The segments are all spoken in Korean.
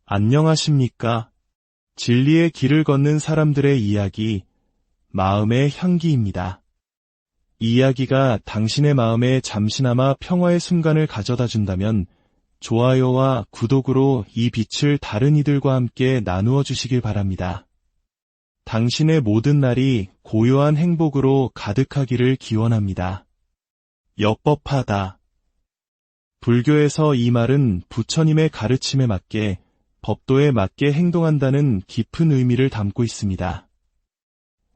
안녕하십니까? 진리의 길을 걷는 사람들의 이야기, 마음의 향기입니다. 이 이야기가 당신의 마음에 잠시나마 평화의 순간을 가져다 준다면 좋아요와 구독으로 이 빛을 다른 이들과 함께 나누어 주시길 바랍니다. 당신의 모든 날이 고요한 행복으로 가득하기를 기원합니다. 엽법하다. 불교에서 이 말은 부처님의 가르침에 맞게 법도에 맞게 행동한다는 깊은 의미를 담고 있습니다.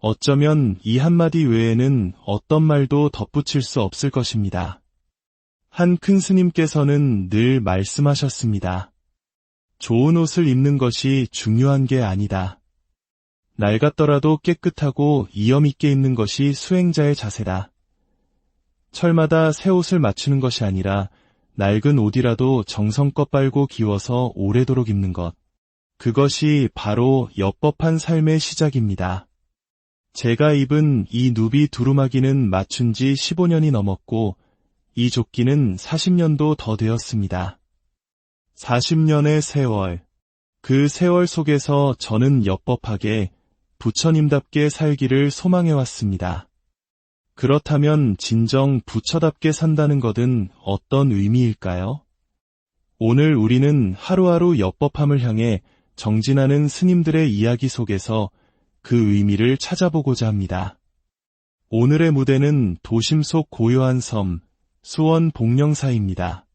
어쩌면 이 한마디 외에는 어떤 말도 덧붙일 수 없을 것입니다. 한 큰 스님께서는 늘 말씀하셨습니다. 좋은 옷을 입는 것이 중요한 게 아니다. 낡았더라도 깨끗하고 이염 있게 입는 것이 수행자의 자세다. 철마다 새 옷을 맞추는 것이 아니라 낡은 옷이라도 정성껏 빨고 기워서 오래도록 입는 것. 그것이 바로 엽법한 삶의 시작입니다. 제가 입은 이 누비 두루마기는 맞춘 지 15년이 넘었고 이 조끼는 40년도 더 되었습니다. 40년의 세월. 그 세월 속에서 저는 엽법하게 부처님답게 살기를 소망해왔습니다. 그렇다면 진정 부처답게 산다는 것은 어떤 의미일까요? 오늘 우리는 하루하루 엽법함을 향해 정진하는 스님들의 이야기 속에서 그 의미를 찾아보고자 합니다. 오늘의 무대는 도심 속 고요한 섬, 수원 복령사입니다.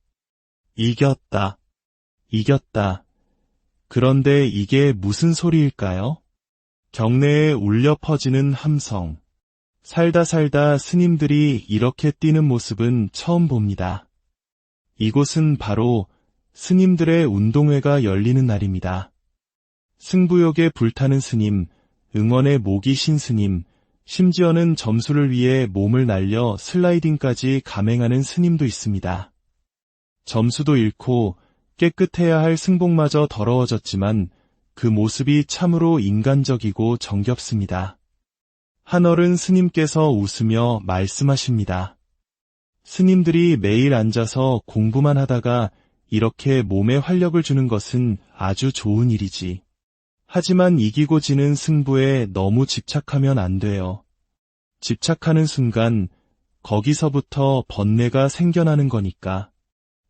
이겼다. 이겼다. 그런데 이게 무슨 소리일까요? 경내에 울려 퍼지는 함성. 살다 스님들이 이렇게 뛰는 모습은 처음 봅니다. 이곳은 바로 스님들의 운동회가 열리는 날입니다. 승부욕에 불타는 스님, 응원에 목이 신 스님, 심지어는 점수를 위해 몸을 날려 슬라이딩까지 감행하는 스님도 있습니다. 점수도 잃고 깨끗해야 할 승복마저 더러워졌지만 그 모습이 참으로 인간적이고 정겹습니다. 한어른 스님께서 웃으며 말씀하십니다. 스님들이 매일 앉아서 공부만 하다가 이렇게 몸에 활력을 주는 것은 아주 좋은 일이지. 하지만 이기고 지는 승부에 너무 집착하면 안 돼요. 집착하는 순간 거기서부터 번뇌가 생겨나는 거니까.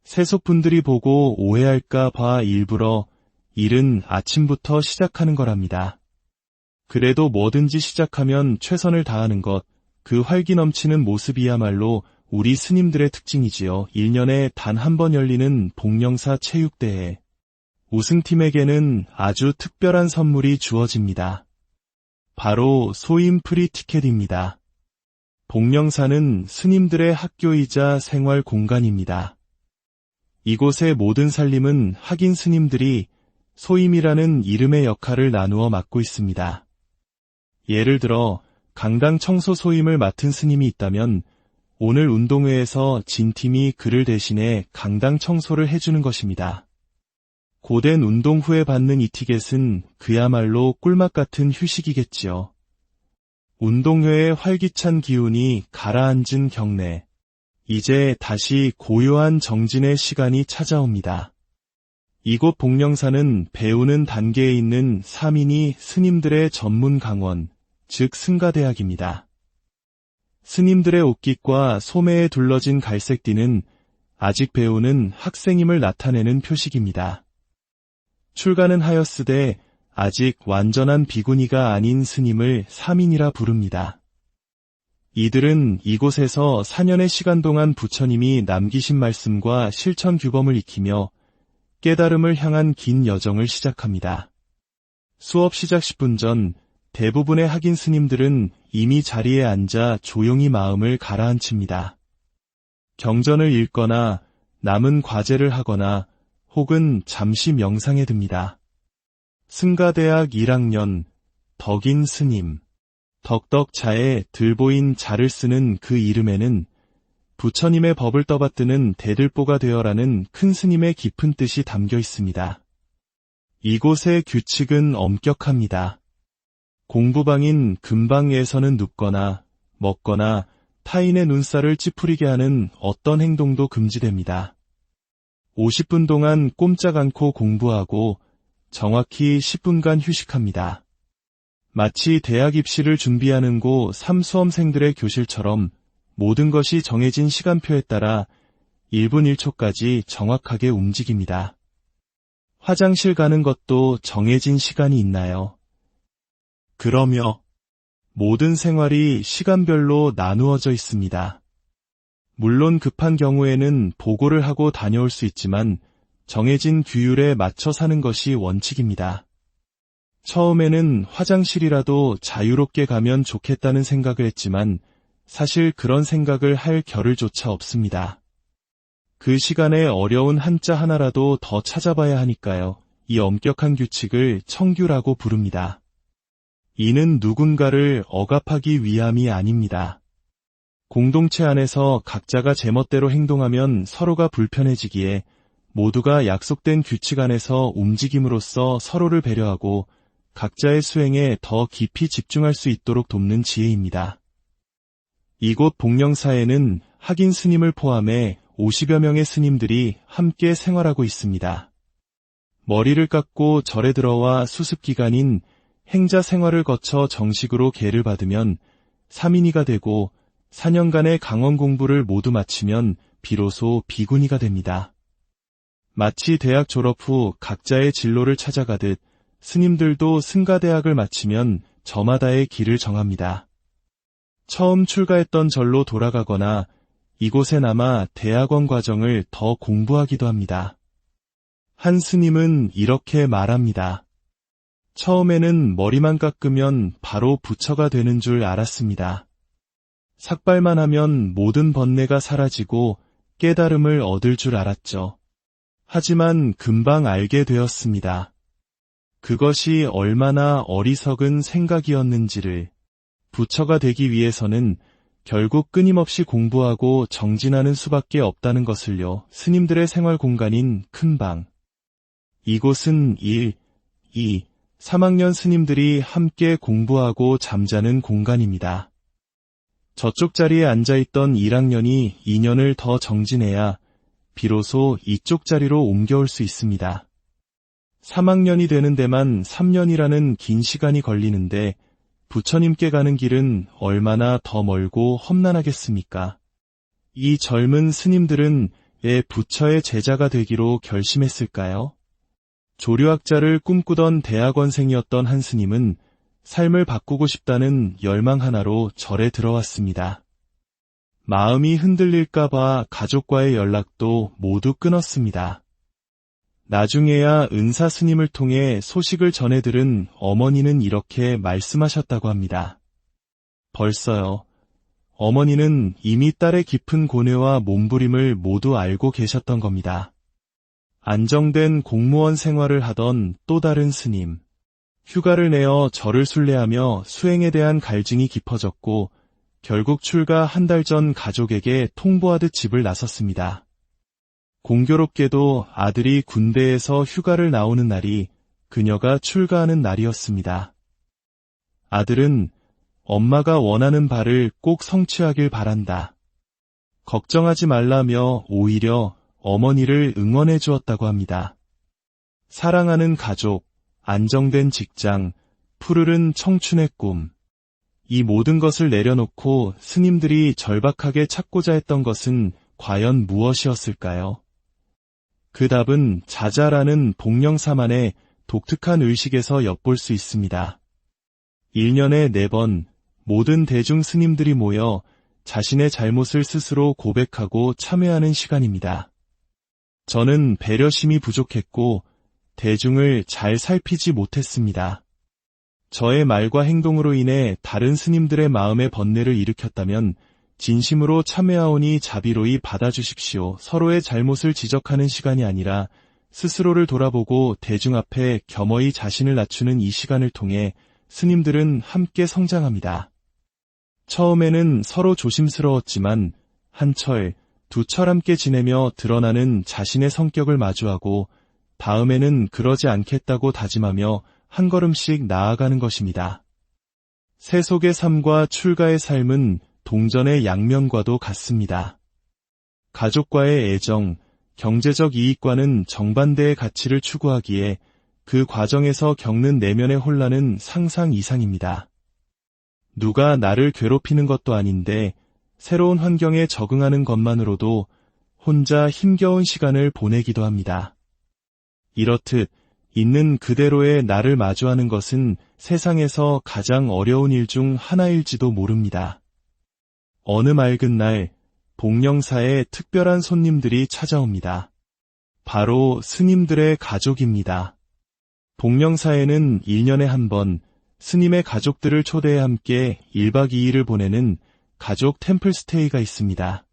세속분들이 보고 오해할까 봐 일부러 일은 아침부터 시작하는 거랍니다. 그래도 뭐든지 시작하면 최선을 다하는 것, 그 활기 넘치는 모습이야말로 우리 스님들의 특징이지요. 1년에 단 한 번 열리는 복령사 체육대회. 우승팀에게는 아주 특별한 선물이 주어집니다. 바로 소임 프리티켓입니다. 복령사는 스님들의 학교이자 생활 공간입니다. 이곳의 모든 살림은 학인 스님들이 소임이라는 이름의 역할을 나누어 맡고 있습니다. 예를 들어 강당 청소 소임을 맡은 스님이 있다면 오늘 운동회에서 진 팀이 그를 대신해 강당 청소를 해주는 것입니다. 고된 운동 후에 받는 이 티켓은 그야말로 꿀맛 같은 휴식이겠지요. 운동회의 활기찬 기운이 가라앉은 경내. 이제 다시 고요한 정진의 시간이 찾아옵니다. 이곳 복령사는 배우는 단계에 있는 사민이 스님들의 전문 강원, 즉 승가대학입니다. 스님들의 옷깃과 소매에 둘러진 갈색띠는 아직 배우는 학생임을 나타내는 표식입니다. 출가는 하였으되 아직 완전한 비구니가 아닌 스님을 사민이라 부릅니다. 이들은 이곳에서 4년의 시간 동안 부처님이 남기신 말씀과 실천 규범을 익히며 깨달음을 향한 긴 여정을 시작합니다. 수업 시작 10분 전 대부분의 학인 스님들은 이미 자리에 앉아 조용히 마음을 가라앉힙니다. 경전을 읽거나 남은 과제를 하거나 혹은 잠시 명상에 듭니다. 승가대학 1학년 덕인 스님. 덕덕자에 들보인 자를 쓰는 그 이름에는 부처님의 법을 떠받드는 대들보가 되어라는 큰 스님의 깊은 뜻이 담겨 있습니다. 이곳의 규칙은 엄격합니다. 공부방인 금방에서는 눕거나 먹거나 타인의 눈살을 찌푸리게 하는 어떤 행동도 금지됩니다. 50분 동안 꼼짝 않고 공부하고 정확히 10분간 휴식합니다. 마치 대학 입시를 준비하는 고3수험생들의 교실처럼 모든 것이 정해진 시간표에 따라 1분 1초까지 정확하게 움직입니다. 화장실 가는 것도 정해진 시간이 있나요? 그러며 모든 생활이 시간별로 나누어져 있습니다. 물론 급한 경우에는 보고를 하고 다녀올 수 있지만 정해진 규율에 맞춰 사는 것이 원칙입니다. 처음에는 화장실이라도 자유롭게 가면 좋겠다는 생각을 했지만 사실 그런 생각을 할 겨를조차 없습니다. 그 시간에 어려운 한자 하나라도 더 찾아봐야 하니까요. 이 엄격한 규칙을 청규라고 부릅니다. 이는 누군가를 억압하기 위함이 아닙니다. 공동체 안에서 각자가 제멋대로 행동하면 서로가 불편해지기에 모두가 약속된 규칙 안에서 움직임으로써 서로를 배려하고 각자의 수행에 더 깊이 집중할 수 있도록 돕는 지혜입니다. 이곳 복령사에는 학인 스님을 포함해 50여 명의 스님들이 함께 생활하고 있습니다. 머리를 깎고 절에 들어와 수습기간인 행자 생활을 거쳐 정식으로 계를 받으면 3인이가 되고 4년간의 강원 공부를 모두 마치면 비로소 비구니가 됩니다. 마치 대학 졸업 후 각자의 진로를 찾아가듯 스님들도 승가대학을 마치면 저마다의 길을 정합니다. 처음 출가했던 절로 돌아가거나 이곳에 남아 대학원 과정을 더 공부하기도 합니다. 한 스님은 이렇게 말합니다. 처음에는 머리만 깎으면 바로 부처가 되는 줄 알았습니다. 삭발만 하면 모든 번뇌가 사라지고 깨달음을 얻을 줄 알았죠. 하지만 금방 알게 되었습니다. 그것이 얼마나 어리석은 생각이었는지를. 부처가 되기 위해서는 결국 끊임없이 공부하고 정진하는 수밖에 없다는 것을요. 스님들의 생활 공간인 큰방. 이곳은 1, 2, 3학년 스님들이 함께 공부하고 잠자는 공간입니다. 저쪽 자리에 앉아있던 1학년이 2년을 더 정진해야 비로소 이쪽 자리로 옮겨올 수 있습니다. 3학년이 되는 데만 3년이라는 긴 시간이 걸리는데 부처님께 가는 길은 얼마나 더 멀고 험난하겠습니까? 이 젊은 스님들은 왜 부처의 제자가 되기로 결심했을까요? 조류학자를 꿈꾸던 대학원생이었던 한 스님은 삶을 바꾸고 싶다는 열망 하나로 절에 들어왔습니다. 마음이 흔들릴까봐 가족과의 연락도 모두 끊었습니다. 나중에야 은사 스님을 통해 소식을 전해 들은 어머니는 이렇게 말씀하셨다고 합니다. 벌써요. 어머니는 이미 딸의 깊은 고뇌와 몸부림을 모두 알고 계셨던 겁니다. 안정된 공무원 생활을 하던 또 다른 스님. 휴가를 내어 절을 순례하며 수행에 대한 갈증이 깊어졌고 결국 출가 한 달 전 가족에게 통보하듯 집을 나섰습니다. 공교롭게도 아들이 군대에서 휴가를 나오는 날이 그녀가 출가하는 날이었습니다. 아들은 엄마가 원하는 바를 꼭 성취하길 바란다. 걱정하지 말라며 오히려 어머니를 응원해 주었다고 합니다. 사랑하는 가족, 안정된 직장, 푸르른 청춘의 꿈. 이 모든 것을 내려놓고 스님들이 절박하게 찾고자 했던 것은 과연 무엇이었을까요? 그 답은 자자라는 복령사만의 독특한 의식에서 엿볼 수 있습니다. 1년에 4번 모든 대중 스님들이 모여 자신의 잘못을 스스로 고백하고 참회하는 시간입니다. 저는 배려심이 부족했고 대중을 잘 살피지 못했습니다. 저의 말과 행동으로 인해 다른 스님들의 마음에 번뇌를 일으켰다면 진심으로 참회하오니 자비로이 받아주십시오. 서로의 잘못을 지적하는 시간이 아니라 스스로를 돌아보고 대중 앞에 겸허히 자신을 낮추는 이 시간을 통해 스님들은 함께 성장합니다. 처음에는 서로 조심스러웠지만 한 철, 두 철 함께 지내며 드러나는 자신의 성격을 마주하고 다음에는 그러지 않겠다고 다짐하며 한 걸음씩 나아가는 것입니다. 세속의 삶과 출가의 삶은 동전의 양면과도 같습니다. 가족과의 애정, 경제적 이익과는 정반대의 가치를 추구하기에 그 과정에서 겪는 내면의 혼란은 상상 이상입니다. 누가 나를 괴롭히는 것도 아닌데 새로운 환경에 적응하는 것만으로도 혼자 힘겨운 시간을 보내기도 합니다. 이렇듯 있는 그대로의 나를 마주하는 것은 세상에서 가장 어려운 일 중 하나일지도 모릅니다. 어느 맑은 날, 복령사에 특별한 손님들이 찾아옵니다. 바로 스님들의 가족입니다. 복령사에는 1년에 한 번 스님의 가족들을 초대해 함께 1박 2일을 보내는 가족 템플스테이가 있습니다.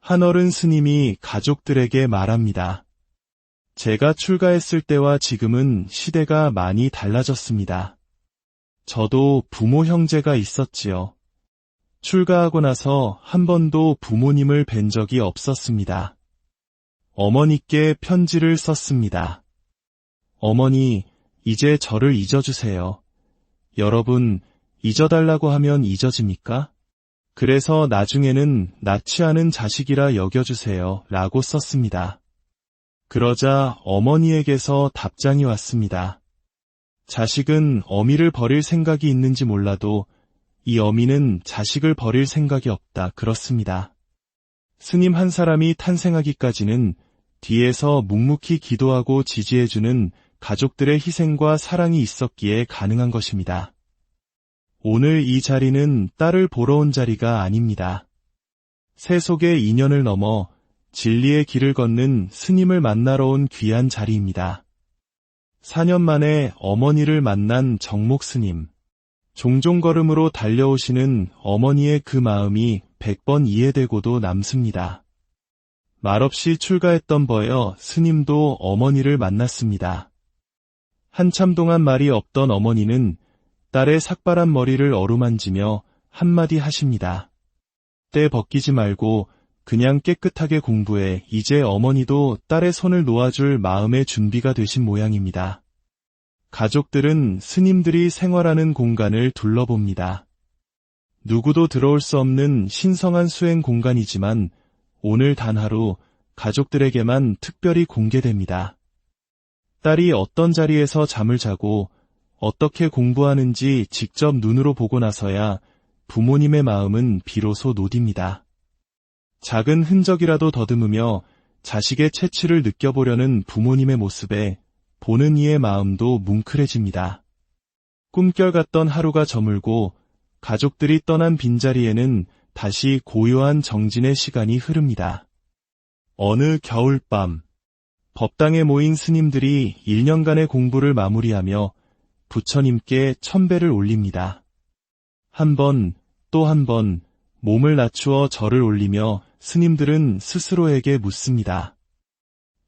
한어른 스님이 가족들에게 말합니다. 제가 출가했을 때와 지금은 시대가 많이 달라졌습니다. 저도 부모 형제가 있었지요. 출가하고 나서 한 번도 부모님을 뵌 적이 없었습니다. 어머니께 편지를 썼습니다. 어머니, 이제 저를 잊어주세요. 여러분, 잊어달라고 하면 잊어집니까? 그래서 나중에는 낳지 않은 자식이라 여겨주세요. 라고 썼습니다. 그러자 어머니에게서 답장이 왔습니다. 자식은 어미를 버릴 생각이 있는지 몰라도 이 어미는 자식을 버릴 생각이 없다. 그렇습니다. 스님 한 사람이 탄생하기까지는 뒤에서 묵묵히 기도하고 지지해주는 가족들의 희생과 사랑이 있었기에 가능한 것입니다. 오늘 이 자리는 딸을 보러 온 자리가 아닙니다. 세속의 인연을 넘어 진리의 길을 걷는 스님을 만나러 온 귀한 자리입니다. 4년 만에 어머니를 만난 정목 스님. 종종 걸음으로 달려오시는 어머니의 그 마음이 100번 이해되고도 남습니다. 말없이 출가했던 버여 스님도 어머니를 만났습니다. 한참 동안 말이 없던 어머니는 딸의 삭발한 머리를 어루만지며 한마디 하십니다. 때 벗기지 말고 그냥 깨끗하게 공부해. 이제 어머니도 딸의 손을 놓아줄 마음의 준비가 되신 모양입니다. 가족들은 스님들이 생활하는 공간을 둘러봅니다. 누구도 들어올 수 없는 신성한 수행 공간이지만 오늘 단 하루 가족들에게만 특별히 공개됩니다. 딸이 어떤 자리에서 잠을 자고 어떻게 공부하는지 직접 눈으로 보고 나서야 부모님의 마음은 비로소 놓입니다. 작은 흔적이라도 더듬으며 자식의 체취를 느껴보려는 부모님의 모습에 보는 이의 마음도 뭉클해집니다. 꿈결 같던 하루가 저물고 가족들이 떠난 빈자리에는 다시 고요한 정진의 시간이 흐릅니다. 어느 겨울밤, 법당에 모인 스님들이 1년간의 공부를 마무리하며 부처님께 천배를 올립니다. 한 번, 또 한 번 몸을 낮추어 절을 올리며 스님들은 스스로에게 묻습니다.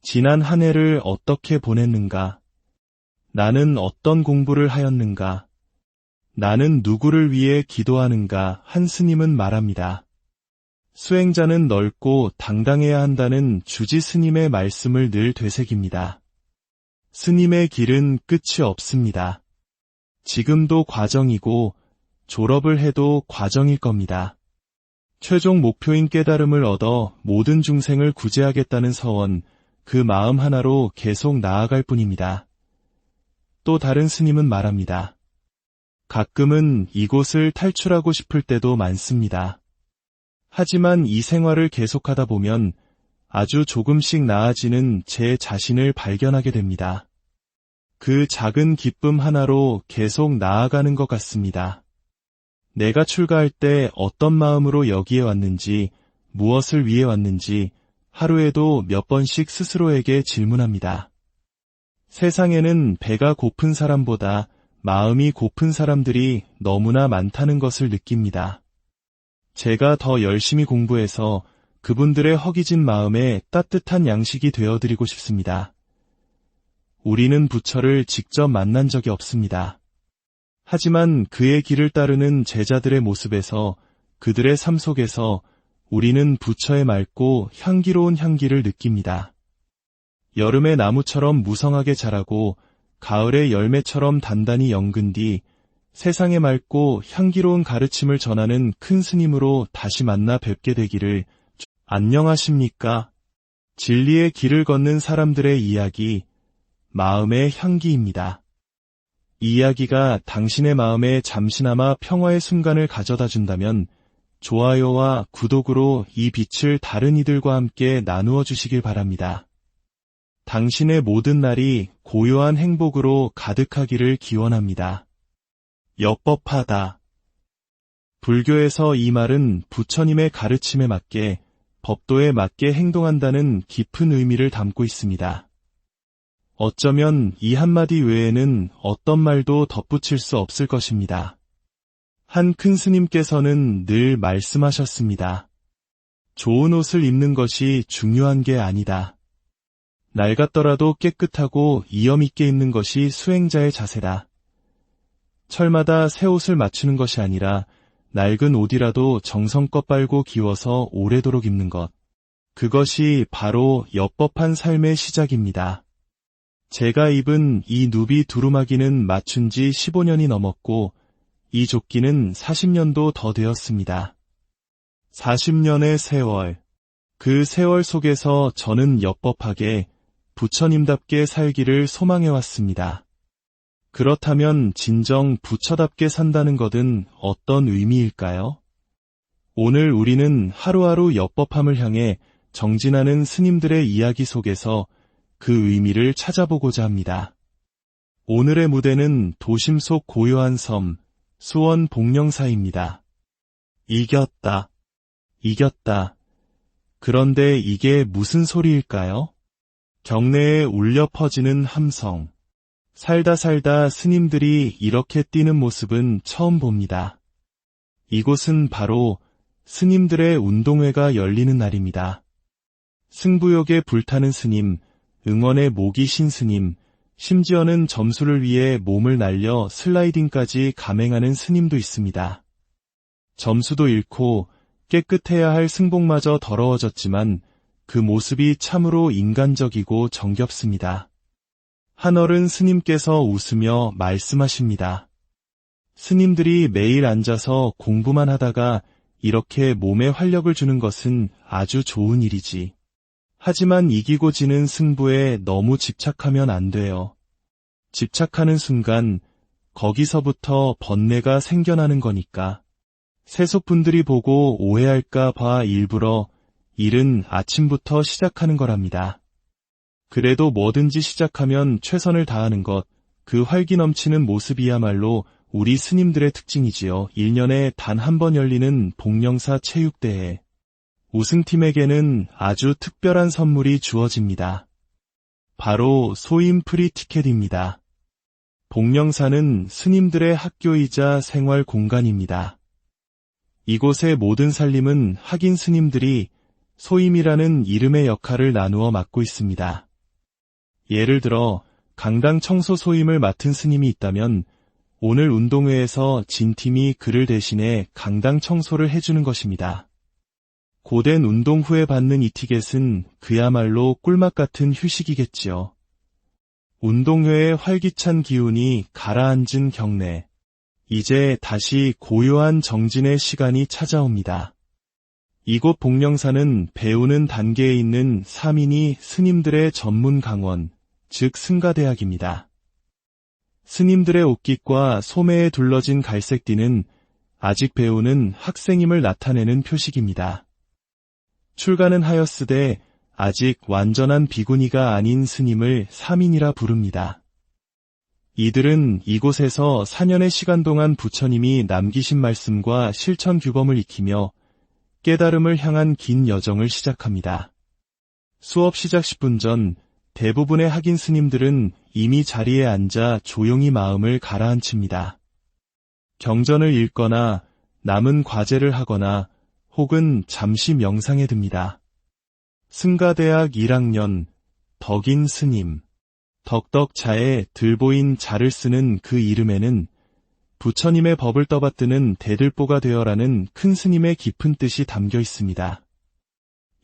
지난 한 해를 어떻게 보냈는가? 나는 어떤 공부를 하였는가? 나는 누구를 위해 기도하는가? 한 스님은 말합니다. 수행자는 넓고 당당해야 한다는 주지 스님의 말씀을 늘 되새깁니다. 스님의 길은 끝이 없습니다. 지금도 과정이고 졸업을 해도 과정일 겁니다. 최종 목표인 깨달음을 얻어 모든 중생을 구제하겠다는 서원, 그 마음 하나로 계속 나아갈 뿐입니다. 또 다른 스님은 말합니다. 가끔은 이곳을 탈출하고 싶을 때도 많습니다. 하지만 이 생활을 계속하다 보면 아주 조금씩 나아지는 제 자신을 발견하게 됩니다. 그 작은 기쁨 하나로 계속 나아가는 것 같습니다. 내가 출가할 때 어떤 마음으로 여기에 왔는지, 무엇을 위해 왔는지 하루에도 몇 번씩 스스로에게 질문합니다. 세상에는 배가 고픈 사람보다 마음이 고픈 사람들이 너무나 많다는 것을 느낍니다. 제가 더 열심히 공부해서 그분들의 허기진 마음에 따뜻한 양식이 되어드리고 싶습니다. 우리는 부처를 직접 만난 적이 없습니다. 하지만 그의 길을 따르는 제자들의 모습에서, 그들의 삶 속에서 우리는 부처의 맑고 향기로운 향기를 느낍니다. 여름의 나무처럼 무성하게 자라고 가을의 열매처럼 단단히 연근 뒤 세상에 맑고 향기로운 가르침을 전하는 큰 스님으로 다시 만나 뵙게 되기를. 안녕하십니까? 진리의 길을 걷는 사람들의 이야기, 마음의 향기입니다. 이 이야기가 당신의 마음에 잠시나마 평화의 순간을 가져다 준다면 좋아요와 구독으로 이 빛을 다른 이들과 함께 나누어 주시길 바랍니다. 당신의 모든 날이 고요한 행복으로 가득하기를 기원합니다. 엽법하다. 불교에서 이 말은 부처님의 가르침에 맞게 법도에 맞게 행동한다는 깊은 의미를 담고 있습니다. 어쩌면 이 한마디 외에는 어떤 말도 덧붙일 수 없을 것입니다. 한 큰 스님께서는 늘 말씀하셨습니다. 좋은 옷을 입는 것이 중요한 게 아니다. 낡았더라도 깨끗하고 이염 있게 입는 것이 수행자의 자세다. 철마다 새 옷을 맞추는 것이 아니라 낡은 옷이라도 정성껏 빨고 기워서 오래도록 입는 것. 그것이 바로 엽법한 삶의 시작입니다. 제가 입은 이 누비 두루마기는 맞춘 지 15년이 넘었고 이 조끼는 40년도 더 되었습니다. 40년의 세월. 그 세월 속에서 저는 엽법하게 부처님답게 살기를 소망해왔습니다. 그렇다면 진정 부처답게 산다는 것은 어떤 의미일까요? 오늘 우리는 하루하루 엽법함을 향해 정진하는 스님들의 이야기 속에서 그 의미를 찾아보고자 합니다. 오늘의 무대는 도심 속 고요한 섬, 수원 복령사입니다. 이겼다. 이겼다. 그런데 이게 무슨 소리일까요? 경내에 울려 퍼지는 함성. 살다 살다 스님들이 이렇게 뛰는 모습은 처음 봅니다. 이곳은 바로 스님들의 운동회가 열리는 날입니다. 승부욕에 불타는 스님, 응원에 목이 신 스님, 심지어는 점수를 위해 몸을 날려 슬라이딩까지 감행하는 스님도 있습니다. 점수도 잃고 깨끗해야 할 승복마저 더러워졌지만 그 모습이 참으로 인간적이고 정겹습니다. 한어른 스님께서 웃으며 말씀하십니다. 스님들이 매일 앉아서 공부만 하다가 이렇게 몸에 활력을 주는 것은 아주 좋은 일이지. 하지만 이기고 지는 승부에 너무 집착하면 안 돼요. 집착하는 순간 거기서부터 번뇌가 생겨나는 거니까. 세속분들이 보고 오해할까 봐 일부러 일은 아침부터 시작하는 거랍니다. 그래도 뭐든지 시작하면 최선을 다하는 것, 그 활기 넘치는 모습이야말로 우리 스님들의 특징이지요. 1년에 단 한 번 열리는 복령사 체육대회. 우승팀에게는 아주 특별한 선물이 주어집니다. 바로 소임 프리티켓입니다. 복령사는 스님들의 학교이자 생활 공간입니다. 이곳의 모든 살림은 학인 스님들이 소임이라는 이름의 역할을 나누어 맡고 있습니다. 예를 들어 강당 청소 소임을 맡은 스님이 있다면 오늘 운동회에서 진 팀이 그를 대신해 강당 청소를 해주는 것입니다. 고된 운동 후에 받는 이 티켓은 그야말로 꿀맛 같은 휴식이겠지요. 운동회의 활기찬 기운이 가라앉은 경내. 이제 다시 고요한 정진의 시간이 찾아옵니다. 이곳 복령사는 배우는 단계에 있는 사민이 스님들의 전문 강원, 즉 승가대학입니다. 스님들의 옷깃과 소매에 둘러진 갈색띠는 아직 배우는 학생임을 나타내는 표식입니다. 출가는 하였으되 아직 완전한 비구니가 아닌 스님을 사민이라 부릅니다. 이들은 이곳에서 4년의 시간 동안 부처님이 남기신 말씀과 실천 규범을 익히며 깨달음을 향한 긴 여정을 시작합니다. 수업 시작 10분 전 대부분의 학인 스님들은 이미 자리에 앉아 조용히 마음을 가라앉힙니다. 경전을 읽거나 남은 과제를 하거나 혹은 잠시 명상에 듭니다. 승가대학 1학년 덕인 스님. 덕덕자에 들보인 자를 쓰는 그 이름에는 부처님의 법을 떠받드는 대들보가 되어라는 큰 스님의 깊은 뜻이 담겨 있습니다.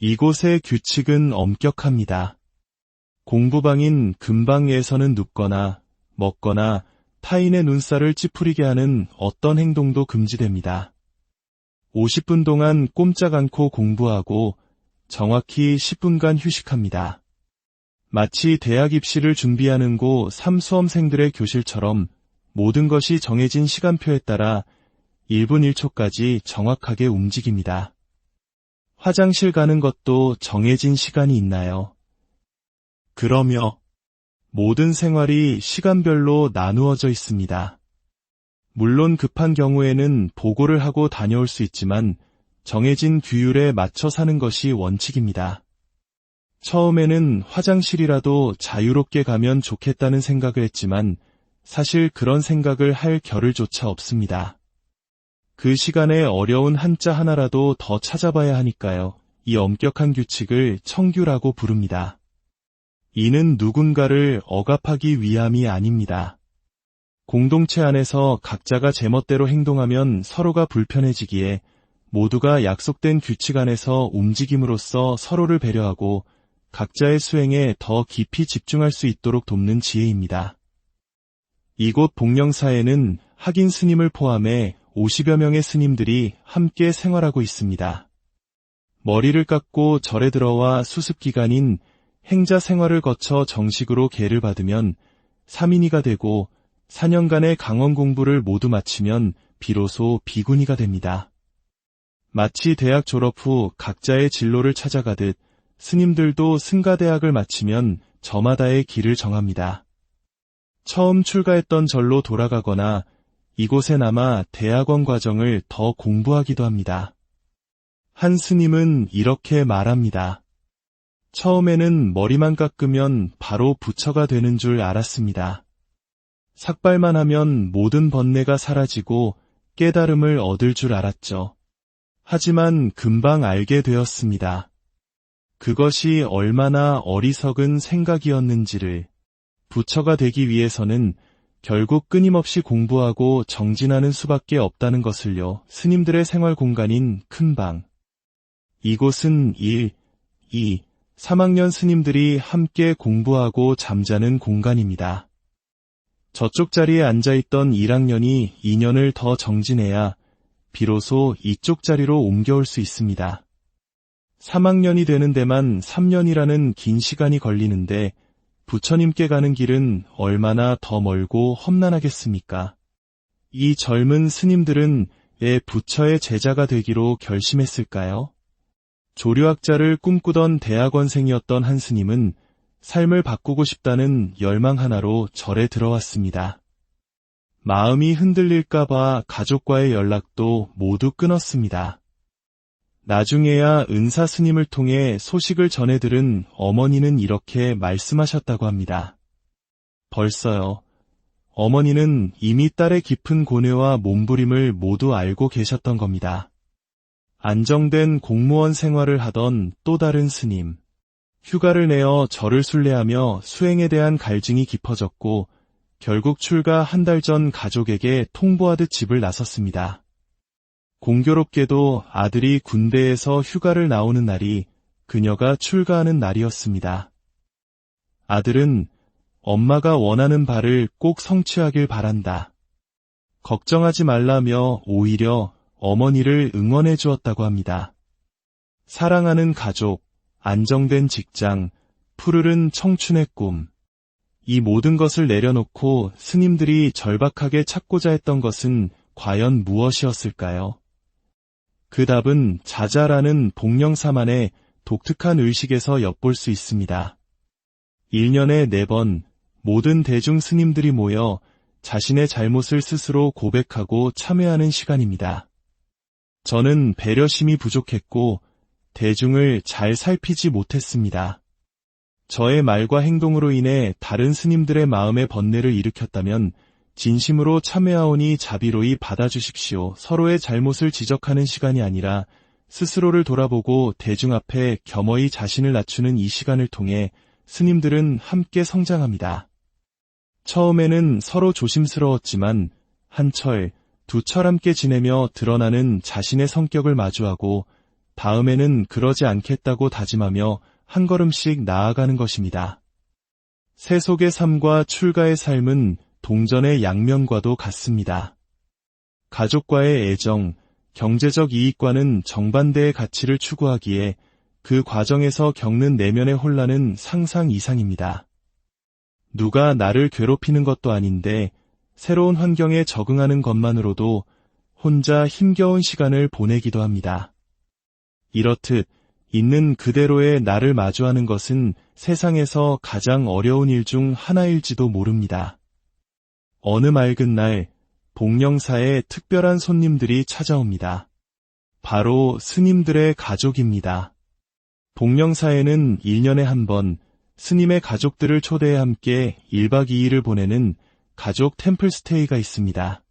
이곳의 규칙은 엄격합니다. 공부방인 금방에서는 눕거나 먹거나 타인의 눈살을 찌푸리게 하는 어떤 행동도 금지됩니다. 50분 동안 꼼짝 않고 공부하고 정확히 10분간 휴식합니다. 마치 대학 입시를 준비하는 고 삼수험생들의 교실처럼 모든 것이 정해진 시간표에 따라 1분 1초까지 정확하게 움직입니다. 화장실 가는 것도 정해진 시간이 있나요? 그러며 모든 생활이 시간별로 나누어져 있습니다. 물론 급한 경우에는 보고를 하고 다녀올 수 있지만 정해진 규율에 맞춰 사는 것이 원칙입니다. 처음에는 화장실이라도 자유롭게 가면 좋겠다는 생각을 했지만 사실 그런 생각을 할 겨를조차 없습니다. 그 시간에 어려운 한자 하나라도 더 찾아봐야 하니까요. 이 엄격한 규칙을 청규라고 부릅니다. 이는 누군가를 억압하기 위함이 아닙니다. 공동체 안에서 각자가 제멋대로 행동하면 서로가 불편해지기에 모두가 약속된 규칙 안에서 움직임으로써 서로를 배려하고 각자의 수행에 더 깊이 집중할 수 있도록 돕는 지혜입니다. 이곳 복령사에는 학인 스님을 포함해 50여 명의 스님들이 함께 생활하고 있습니다. 머리를 깎고 절에 들어와 수습기간인 행자 생활을 거쳐 정식으로 계를 받으면 3인이가 되고 4년간의 강원 공부를 모두 마치면 비로소 비구니가 됩니다. 마치 대학 졸업 후 각자의 진로를 찾아가듯 스님들도 승가대학을 마치면 저마다의 길을 정합니다. 처음 출가했던 절로 돌아가거나 이곳에 남아 대학원 과정을 더 공부하기도 합니다. 한 스님은 이렇게 말합니다. 처음에는 머리만 깎으면 바로 부처가 되는 줄 알았습니다. 삭발만 하면 모든 번뇌가 사라지고 깨달음을 얻을 줄 알았죠. 하지만 금방 알게 되었습니다. 그것이 얼마나 어리석은 생각이었는지를. 부처가 되기 위해서는 결국 끊임없이 공부하고 정진하는 수밖에 없다는 것을요. 스님들의 생활 공간인 큰방. 이곳은 1, 2, 3학년 스님들이 함께 공부하고 잠자는 공간입니다. 저쪽 자리에 앉아있던 1학년이 2년을 더 정진해야 비로소 이쪽 자리로 옮겨올 수 있습니다. 3학년이 되는 데만 3년이라는 긴 시간이 걸리는데 부처님께 가는 길은 얼마나 더 멀고 험난하겠습니까? 이 젊은 스님들은 왜 부처의 제자가 되기로 결심했을까요? 조류학자를 꿈꾸던 대학원생이었던 한 스님은 삶을 바꾸고 싶다는 열망 하나로 절에 들어왔습니다. 마음이 흔들릴까봐 가족과의 연락도 모두 끊었습니다. 나중에야 은사 스님을 통해 소식을 전해 들은 어머니는 이렇게 말씀하셨다고 합니다. 벌써요. 어머니는 이미 딸의 깊은 고뇌와 몸부림을 모두 알고 계셨던 겁니다. 안정된 공무원 생활을 하던 또 다른 스님. 휴가를 내어 절을 순례하며 수행에 대한 갈증이 깊어졌고 결국 출가 한 달 전 가족에게 통보하듯 집을 나섰습니다. 공교롭게도 아들이 군대에서 휴가를 나오는 날이 그녀가 출가하는 날이었습니다. 아들은 엄마가 원하는 바를 꼭 성취하길 바란다. 걱정하지 말라며 오히려 어머니를 응원해 주었다고 합니다. 사랑하는 가족, 안정된 직장, 푸르른 청춘의 꿈. 이 모든 것을 내려놓고 스님들이 절박하게 찾고자 했던 것은 과연 무엇이었을까요? 그 답은 자자라는 복령사만의 독특한 의식에서 엿볼 수 있습니다. 1년에 4번 모든 대중 스님들이 모여 자신의 잘못을 스스로 고백하고 참회하는 시간입니다. 저는 배려심이 부족했고 대중을 잘 살피지 못했습니다. 저의 말과 행동으로 인해 다른 스님들의 마음의 번뇌를 일으켰다면 진심으로 참회하오니 자비로이 받아주십시오. 서로의 잘못을 지적하는 시간이 아니라 스스로를 돌아보고 대중 앞에 겸허히 자신을 낮추는 이 시간을 통해 스님들은 함께 성장합니다. 처음에는 서로 조심스러웠지만 한 철, 두 철 함께 지내며 드러나는 자신의 성격을 마주하고 다음에는 그러지 않겠다고 다짐하며 한 걸음씩 나아가는 것입니다. 세속의 삶과 출가의 삶은 동전의 양면과도 같습니다. 가족과의 애정, 경제적 이익과는 정반대의 가치를 추구하기에 그 과정에서 겪는 내면의 혼란은 상상 이상입니다. 누가 나를 괴롭히는 것도 아닌데 새로운 환경에 적응하는 것만으로도 혼자 힘겨운 시간을 보내기도 합니다. 이렇듯 있는 그대로의 나를 마주하는 것은 세상에서 가장 어려운 일 중 하나일지도 모릅니다. 어느 맑은 날, 복령사에 특별한 손님들이 찾아옵니다. 바로 스님들의 가족입니다. 복령사에는 1년에 한 번 스님의 가족들을 초대해 함께 1박 2일을 보내는 가족 템플스테이가 있습니다.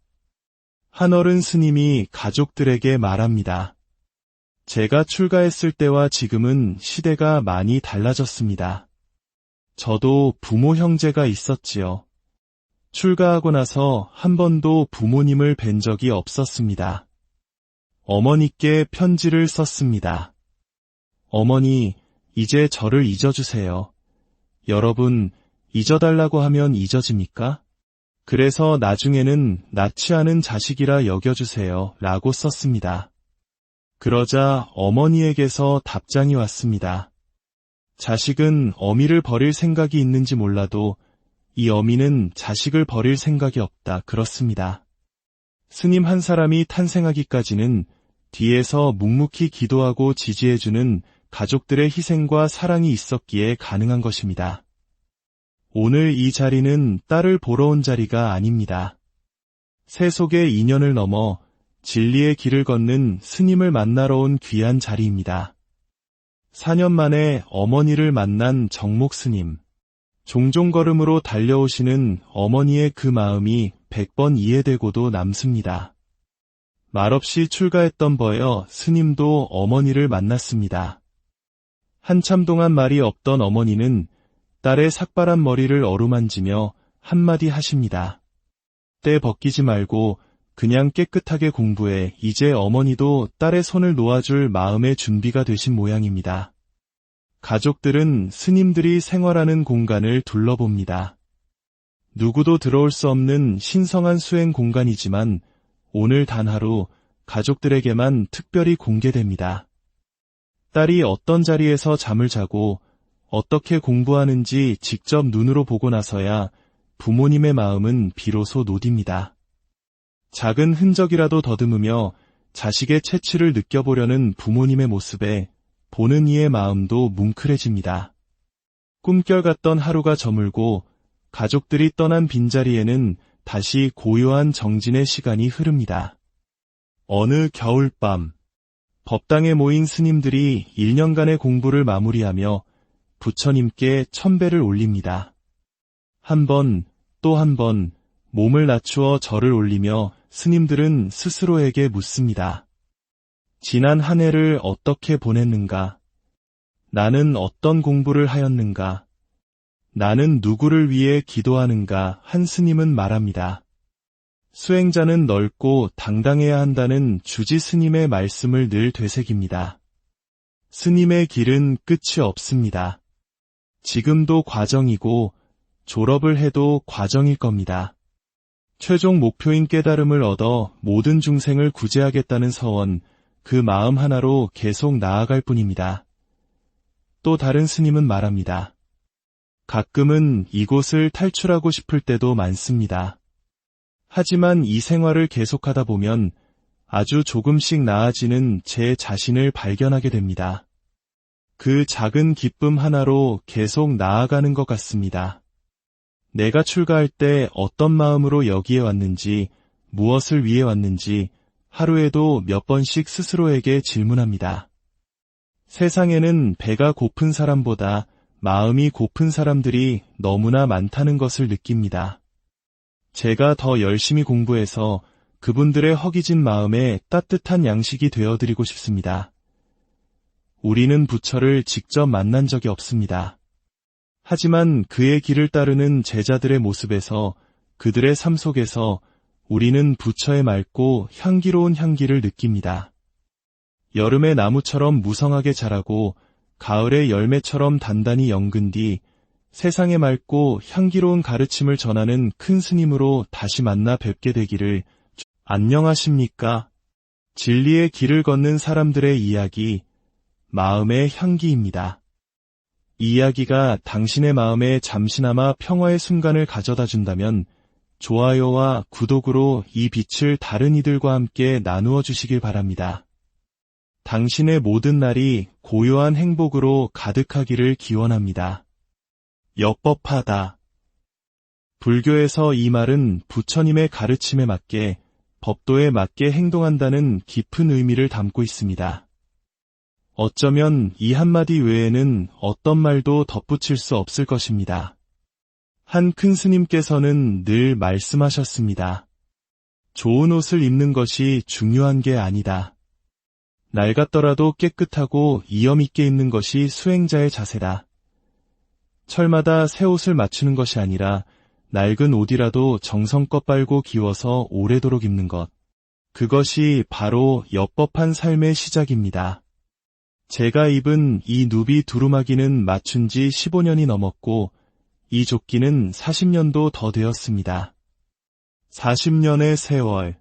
한어른 스님이 가족들에게 말합니다. 제가 출가했을 때와 지금은 시대가 많이 달라졌습니다. 저도 부모 형제가 있었지요. 출가하고 나서 한 번도 부모님을 뵌 적이 없었습니다. 어머니께 편지를 썼습니다. 어머니, 이제 저를 잊어주세요. 여러분, 잊어달라고 하면 잊어집니까? 그래서 나중에는 낳지 않은 자식이라 여겨주세요. 라고 썼습니다. 그러자 어머니에게서 답장이 왔습니다. 자식은 어미를 버릴 생각이 있는지 몰라도 이 어미는 자식을 버릴 생각이 없다. 그렇습니다. 스님 한 사람이 탄생하기까지는 뒤에서 묵묵히 기도하고 지지해주는 가족들의 희생과 사랑이 있었기에 가능한 것입니다. 오늘 이 자리는 딸을 보러 온 자리가 아닙니다. 세속의 인연을 넘어 진리의 길을 걷는 스님을 만나러 온 귀한 자리입니다. 4년 만에 어머니를 만난 정목 스님. 종종 걸음으로 달려오시는 어머니의 그 마음이 100번 이해되고도 남습니다. 말없이 출가했던 버여 스님도 어머니를 만났습니다. 한참 동안 말이 없던 어머니는 딸의 삭발한 머리를 어루만지며 한마디 하십니다. 때 벗기지 말고 그냥 깨끗하게 공부해. 이제 어머니도 딸의 손을 놓아줄 마음의 준비가 되신 모양입니다. 가족들은 스님들이 생활하는 공간을 둘러봅니다. 누구도 들어올 수 없는 신성한 수행 공간이지만 오늘 단 하루 가족들에게만 특별히 공개됩니다. 딸이 어떤 자리에서 잠을 자고 어떻게 공부하는지 직접 눈으로 보고 나서야 부모님의 마음은 비로소 놓입니다. 작은 흔적이라도 더듬으며 자식의 채취를 느껴보려는 부모님의 모습에 보는 이의 마음도 뭉클해집니다. 꿈결 같던 하루가 저물고 가족들이 떠난 빈자리에는 다시 고요한 정진의 시간이 흐릅니다. 어느 겨울밤, 법당에 모인 스님들이 1년간의 공부를 마무리하며 부처님께 천배를 올립니다. 한 번, 또 한 번 몸을 낮추어 절을 올리며 스님들은 스스로에게 묻습니다. 지난 한 해를 어떻게 보냈는가? 나는 어떤 공부를 하였는가? 나는 누구를 위해 기도하는가? 한 스님은 말합니다. 수행자는 넓고 당당해야 한다는 주지 스님의 말씀을 늘 되새깁니다. 스님의 길은 끝이 없습니다. 지금도 과정이고 졸업을 해도 과정일 겁니다. 최종 목표인 깨달음을 얻어 모든 중생을 구제하겠다는 서원, 그 마음 하나로 계속 나아갈 뿐입니다. 또 다른 스님은 말합니다. 가끔은 이곳을 탈출하고 싶을 때도 많습니다. 하지만 이 생활을 계속하다 보면 아주 조금씩 나아지는 제 자신을 발견하게 됩니다. 그 작은 기쁨 하나로 계속 나아가는 것 같습니다. 내가 출가할 때 어떤 마음으로 여기에 왔는지, 무엇을 위해 왔는지 하루에도 몇 번씩 스스로에게 질문합니다. 세상에는 배가 고픈 사람보다 마음이 고픈 사람들이 너무나 많다는 것을 느낍니다. 제가 더 열심히 공부해서 그분들의 허기진 마음에 따뜻한 양식이 되어드리고 싶습니다. 우리는 부처를 직접 만난 적이 없습니다. 하지만 그의 길을 따르는 제자들의 모습에서, 그들의 삶 속에서 우리는 부처의 맑고 향기로운 향기를 느낍니다. 여름의 나무처럼 무성하게 자라고 가을의 열매처럼 단단히 연근 뒤 세상에 맑고 향기로운 가르침을 전하는 큰 스님으로 다시 만나 뵙게 되기를. 안녕하십니까? 진리의 길을 걷는 사람들의 이야기, 마음의 향기입니다. 이 이야기가 당신의 마음에 잠시나마 평화의 순간을 가져다 준다면 좋아요와 구독으로 이 빛을 다른 이들과 함께 나누어 주시길 바랍니다. 당신의 모든 날이 고요한 행복으로 가득하기를 기원합니다. 엽법하다. 불교에서 이 말은 부처님의 가르침에 맞게 법도에 맞게 행동한다는 깊은 의미를 담고 있습니다. 어쩌면 이 한마디 외에는 어떤 말도 덧붙일 수 없을 것입니다. 한 큰 스님께서는 늘 말씀하셨습니다. 좋은 옷을 입는 것이 중요한 게 아니다. 낡았더라도 깨끗하고 이염 있게 입는 것이 수행자의 자세다. 철마다 새 옷을 맞추는 것이 아니라 낡은 옷이라도 정성껏 빨고 기워서 오래도록 입는 것. 그것이 바로 엽법한 삶의 시작입니다. 제가 입은 이 누비 두루마기는 맞춘 지 15년이 넘었고 이 조끼는 40년도 더 되었습니다. 40년의 세월.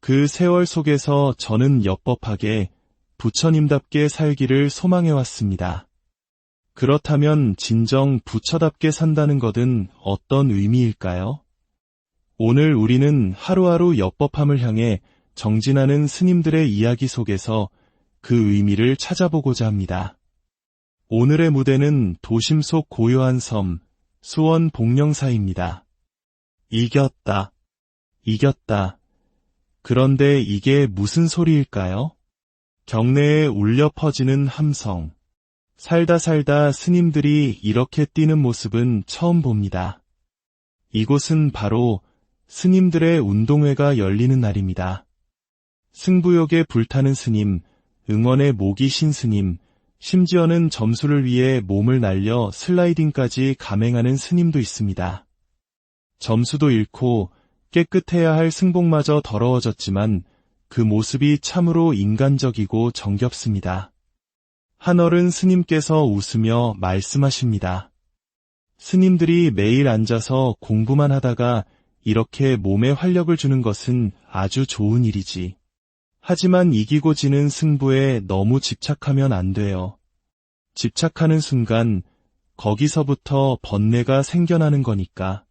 그 세월 속에서 저는 엽법하게 부처님답게 살기를 소망해왔습니다. 그렇다면 진정 부처답게 산다는 것은 어떤 의미일까요? 오늘 우리는 하루하루 엽법함을 향해 정진하는 스님들의 이야기 속에서 그 의미를 찾아보고자 합니다. 오늘의 무대는 도심 속 고요한 섬, 수원 복령사입니다. 이겼다. 이겼다. 그런데 이게 무슨 소리일까요? 경내에 울려 퍼지는 함성. 살다 살다 스님들이 이렇게 뛰는 모습은 처음 봅니다. 이곳은 바로 스님들의 운동회가 열리는 날입니다. 승부욕에 불타는 스님, 응원에 목이 신 스님, 심지어는 점수를 위해 몸을 날려 슬라이딩까지 감행하는 스님도 있습니다. 점수도 잃고 깨끗해야 할 승복마저 더러워졌지만 그 모습이 참으로 인간적이고 정겹습니다. 한 어른 스님께서 웃으며 말씀하십니다. 스님들이 매일 앉아서 공부만 하다가 이렇게 몸에 활력을 주는 것은 아주 좋은 일이지. 하지만 이기고 지는 승부에 너무 집착하면 안 돼요. 집착하는 순간 거기서부터 번뇌가 생겨나는 거니까.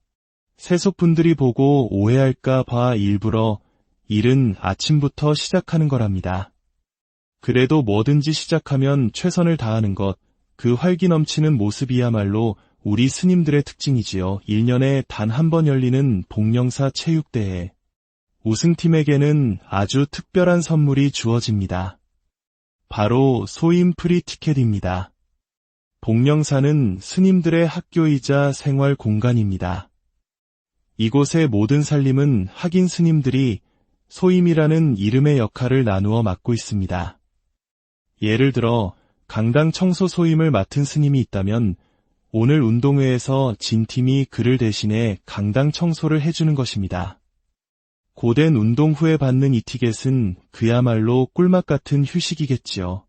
세속분들이 보고 오해할까 봐 일부러 일은 아침부터 시작하는 거랍니다. 그래도 뭐든지 시작하면 최선을 다하는 것, 그 활기 넘치는 모습이야말로 우리 스님들의 특징이지요. 1년에 단 한 번 열리는 복령사 체육대회. 우승팀에게는 아주 특별한 선물이 주어집니다. 바로 소임 프리티켓입니다. 복령사는 스님들의 학교이자 생활 공간입니다. 이곳의 모든 살림은 학인 스님들이 소임이라는 이름의 역할을 나누어 맡고 있습니다. 예를 들어 강당 청소 소임을 맡은 스님이 있다면 오늘 운동회에서 진 팀이 그를 대신해 강당 청소를 해주는 것입니다. 고된 운동 후에 받는 이 티켓은 그야말로 꿀맛 같은 휴식이겠지요.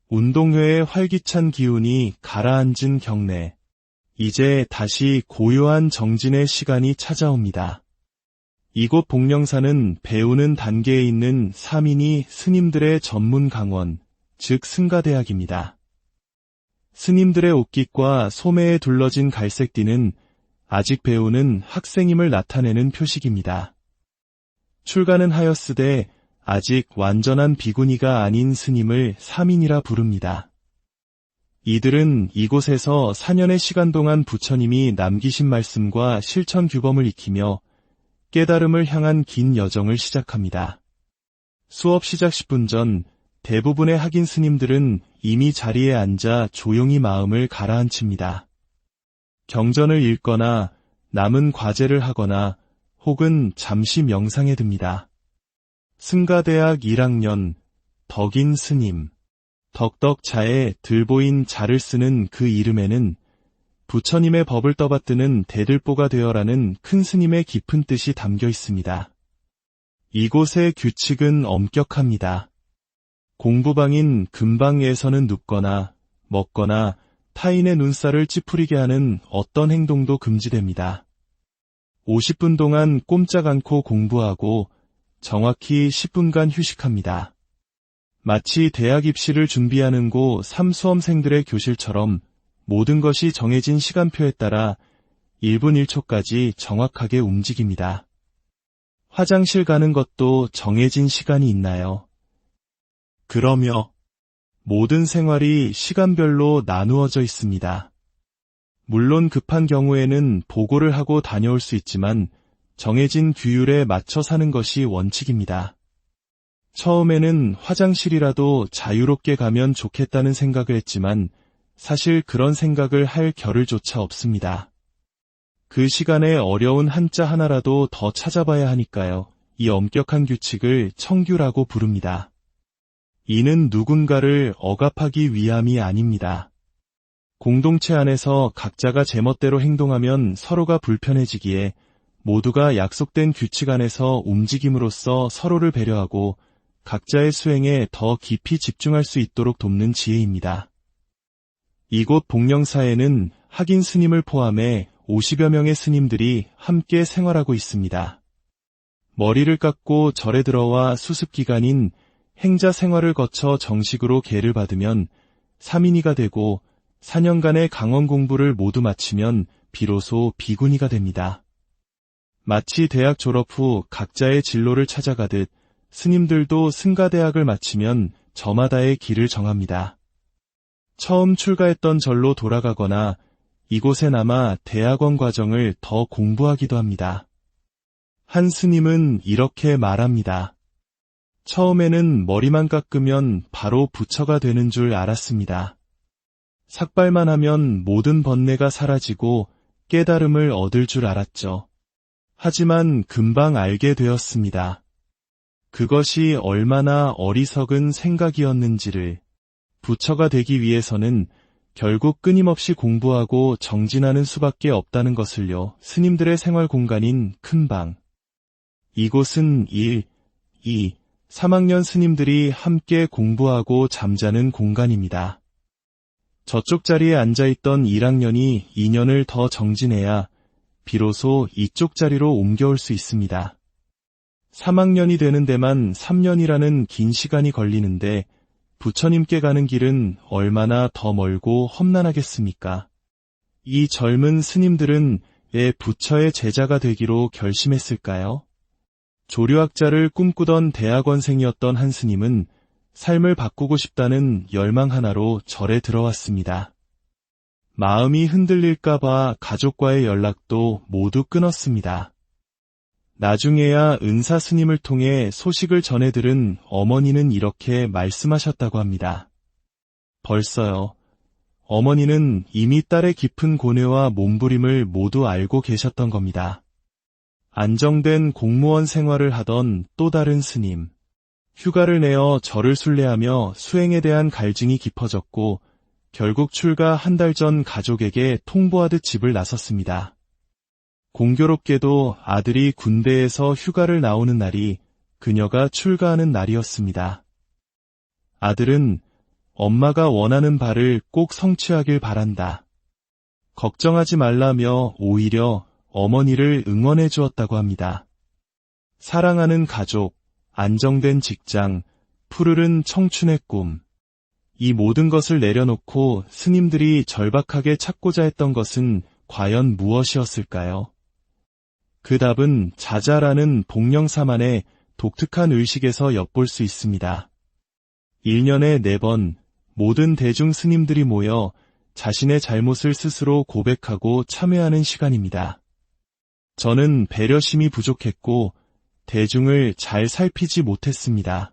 운동회의 활기찬 기운이 가라앉은 경내. 이제 다시 고요한 정진의 시간이 찾아옵니다. 이곳 복령사는 배우는 단계에 있는 사민이 스님들의 전문 강원, 즉 승가대학입니다. 스님들의 옷깃과 소매에 둘러진 갈색띠는 아직 배우는 학생임을 나타내는 표식입니다. 출가는 하였으되 아직 완전한 비구니가 아닌 스님을 사민이라 부릅니다. 이들은 이곳에서 4년의 시간 동안 부처님이 남기신 말씀과 실천 규범을 익히며 깨달음을 향한 긴 여정을 시작합니다. 수업 시작 10분 전 대부분의 학인 스님들은 이미 자리에 앉아 조용히 마음을 가라앉힙니다. 경전을 읽거나 남은 과제를 하거나 혹은 잠시 명상에 듭니다. 승가대학 1학년 덕인 스님. 덕덕자에 들보인 자를 쓰는 그 이름에는 부처님의 법을 떠받드는 대들보가 되어라는 큰 스님의 깊은 뜻이 담겨 있습니다. 이곳의 규칙은 엄격합니다. 공부방인 금방에서는 눕거나 먹거나 타인의 눈살을 찌푸리게 하는 어떤 행동도 금지됩니다. 50분 동안 꼼짝 않고 공부하고 정확히 10분간 휴식합니다. 마치 대학 입시를 준비하는 고 3수험생들의 교실처럼 모든 것이 정해진 시간표에 따라 1분 1초까지 정확하게 움직입니다. 화장실 가는 것도 정해진 시간이 있나요? 그러며 모든 생활이 시간별로 나누어져 있습니다. 물론 급한 경우에는 보고를 하고 다녀올 수 있지만 정해진 규율에 맞춰 사는 것이 원칙입니다. 처음에는 화장실이라도 자유롭게 가면 좋겠다는 생각을 했지만 사실 그런 생각을 할 겨를조차 없습니다. 그 시간에 어려운 한자 하나라도 더 찾아봐야 하니까요. 이 엄격한 규칙을 청규라고 부릅니다. 이는 누군가를 억압하기 위함이 아닙니다. 공동체 안에서 각자가 제멋대로 행동하면 서로가 불편해지기에 모두가 약속된 규칙 안에서 움직임으로써 서로를 배려하고 각자의 수행에 더 깊이 집중할 수 있도록 돕는 지혜입니다. 이곳 복령사에는 학인 스님을 포함해 50여 명의 스님들이 함께 생활하고 있습니다. 머리를 깎고 절에 들어와 수습기간인 행자 생활을 거쳐 정식으로 계를 받으면 3인이가 되고 4년간의 강원 공부를 모두 마치면 비로소 비구니가 됩니다. 마치 대학 졸업 후 각자의 진로를 찾아가듯 스님들도 승가대학을 마치면 저마다의 길을 정합니다. 처음 출가했던 절로 돌아가거나 이곳에 남아 대학원 과정을 더 공부하기도 합니다. 한 스님은 이렇게 말합니다. 처음에는 머리만 깎으면 바로 부처가 되는 줄 알았습니다. 삭발만 하면 모든 번뇌가 사라지고 깨달음을 얻을 줄 알았죠. 하지만 금방 알게 되었습니다. 그것이 얼마나 어리석은 생각이었는지를. 부처가 되기 위해서는 결국 끊임없이 공부하고 정진하는 수밖에 없다는 것을요. 스님들의 생활 공간인 큰방. 이곳은 1, 2, 3학년 스님들이 함께 공부하고 잠자는 공간입니다. 저쪽 자리에 앉아있던 1학년이 2년을 더 정진해야 비로소 이쪽 자리로 옮겨올 수 있습니다. 3학년이 되는 데만 3년이라는 긴 시간이 걸리는데 부처님께 가는 길은 얼마나 더 멀고 험난하겠습니까? 이 젊은 스님들은 왜 부처의 제자가 되기로 결심했을까요? 조류학자를 꿈꾸던 대학원생이었던 한 스님은 삶을 바꾸고 싶다는 열망 하나로 절에 들어왔습니다. 마음이 흔들릴까봐 가족과의 연락도 모두 끊었습니다. 나중에야 은사 스님을 통해 소식을 전해 들은 어머니는 이렇게 말씀하셨다고 합니다. 벌써요. 어머니는 이미 딸의 깊은 고뇌와 몸부림을 모두 알고 계셨던 겁니다. 안정된 공무원 생활을 하던 또 다른 스님. 휴가를 내어 절을 순례하며 수행에 대한 갈증이 깊어졌고 결국 출가 한 달 전 가족에게 통보하듯 집을 나섰습니다. 공교롭게도 아들이 군대에서 휴가를 나오는 날이 그녀가 출가하는 날이었습니다. 아들은 엄마가 원하는 바를 꼭 성취하길 바란다. 걱정하지 말라며 오히려 어머니를 응원해 주었다고 합니다. 사랑하는 가족, 안정된 직장, 푸르른 청춘의 꿈. 이 모든 것을 내려놓고 스님들이 절박하게 찾고자 했던 것은 과연 무엇이었을까요? 그 답은 자자라는 복령사만의 독특한 의식에서 엿볼 수 있습니다. 1년에 4번 모든 대중 스님들이 모여 자신의 잘못을 스스로 고백하고 참회하는 시간입니다. 저는 배려심이 부족했고 대중을 잘 살피지 못했습니다.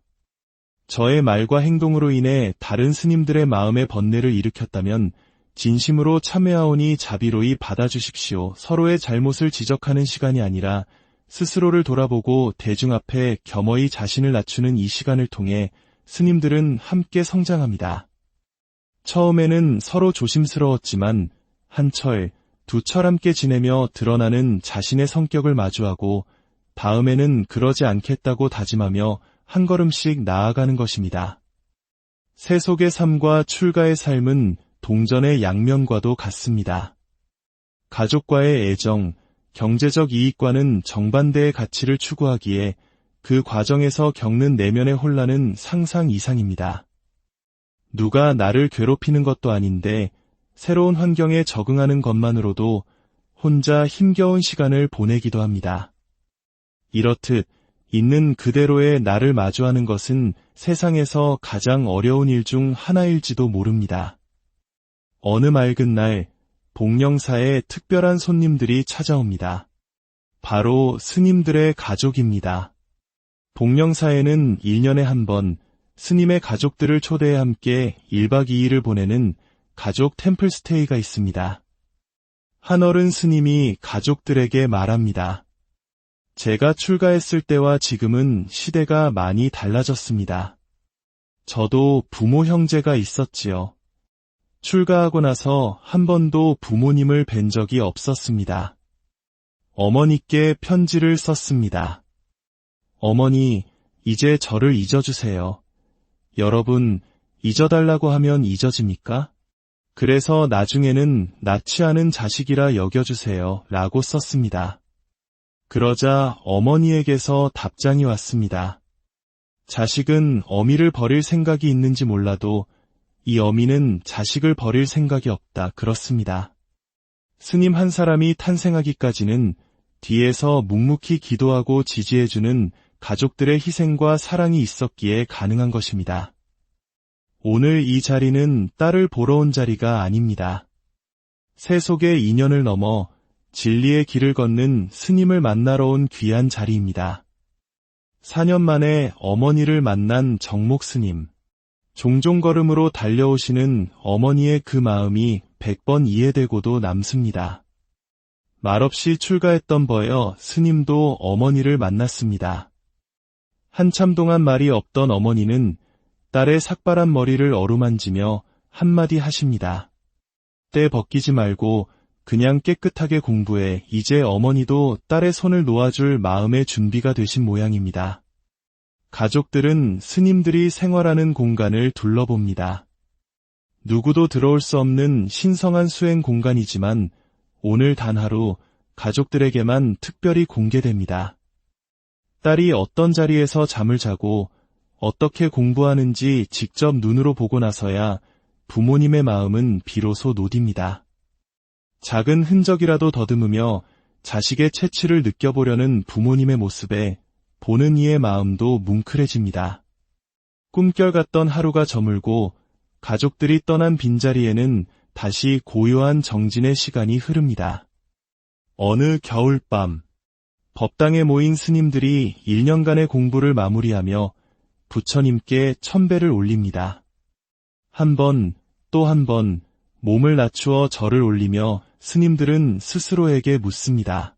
저의 말과 행동으로 인해 다른 스님들의 마음에 번뇌를 일으켰다면 진심으로 참회하오니 자비로이 받아주십시오. 서로의 잘못을 지적하는 시간이 아니라 스스로를 돌아보고 대중 앞에 겸허히 자신을 낮추는 이 시간을 통해 스님들은 함께 성장합니다. 처음에는 서로 조심스러웠지만 한 철, 두 철 함께 지내며 드러나는 자신의 성격을 마주하고 다음에는 그러지 않겠다고 다짐하며 한 걸음씩 나아가는 것입니다. 세속의 삶과 출가의 삶은 동전의 양면과도 같습니다. 가족과의 애정, 경제적 이익과는 정반대의 가치를 추구하기에 그 과정에서 겪는 내면의 혼란은 상상 이상입니다. 누가 나를 괴롭히는 것도 아닌데 새로운 환경에 적응하는 것만으로도 혼자 힘겨운 시간을 보내기도 합니다. 이렇듯 있는 그대로의 나를 마주하는 것은 세상에서 가장 어려운 일 중 하나일지도 모릅니다. 어느 맑은 날, 복령사에 특별한 손님들이 찾아옵니다. 바로 스님들의 가족입니다. 복령사에는 1년에 한 번 스님의 가족들을 초대해 함께 1박 2일을 보내는 가족 템플스테이가 있습니다. 한어른 스님이 가족들에게 말합니다. 제가 출가했을 때와 지금은 시대가 많이 달라졌습니다. 저도 부모 형제가 있었지요. 출가하고 나서 한 번도 부모님을 뵌 적이 없었습니다. 어머니께 편지를 썼습니다. 어머니, 이제 저를 잊어주세요. 여러분, 잊어달라고 하면 잊어집니까? 그래서 나중에는 낳지 않은 자식이라 여겨주세요. 라고 썼습니다. 그러자 어머니에게서 답장이 왔습니다. 자식은 어미를 버릴 생각이 있는지 몰라도 이 어미는 자식을 버릴 생각이 없다. 그렇습니다. 스님 한 사람이 탄생하기까지는 뒤에서 묵묵히 기도하고 지지해주는 가족들의 희생과 사랑이 있었기에 가능한 것입니다. 오늘 이 자리는 딸을 보러 온 자리가 아닙니다. 세속의 인연을 넘어 진리의 길을 걷는 스님을 만나러 온 귀한 자리입니다. 4년 만에 어머니를 만난 정목 스님. 종종 걸음으로 달려오시는 어머니의 그 마음이 100번 이해되고도 남습니다. 말없이 출가했던 버여 스님도 어머니를 만났습니다. 한참 동안 말이 없던 어머니는 딸의 삭발한 머리를 어루만지며 한마디 하십니다. 때 벗기지 말고 그냥 깨끗하게 공부해. 이제 어머니도 딸의 손을 놓아줄 마음의 준비가 되신 모양입니다. 가족들은 스님들이 생활하는 공간을 둘러봅니다. 누구도 들어올 수 없는 신성한 수행 공간이지만 오늘 단 하루 가족들에게만 특별히 공개됩니다. 딸이 어떤 자리에서 잠을 자고 어떻게 공부하는지 직접 눈으로 보고 나서야 부모님의 마음은 비로소 놓입니다. 작은 흔적이라도 더듬으며 자식의 채취를 느껴보려는 부모님의 모습에 보는 이의 마음도 뭉클해집니다. 꿈결 같던 하루가 저물고 가족들이 떠난 빈자리에는 다시 고요한 정진의 시간이 흐릅니다. 어느 겨울밤, 법당에 모인 스님들이 1년간의 공부를 마무리하며 부처님께 천배를 올립니다. 한 번, 또 한 번 몸을 낮추어 절을 올리며 스님들은 스스로에게 묻습니다.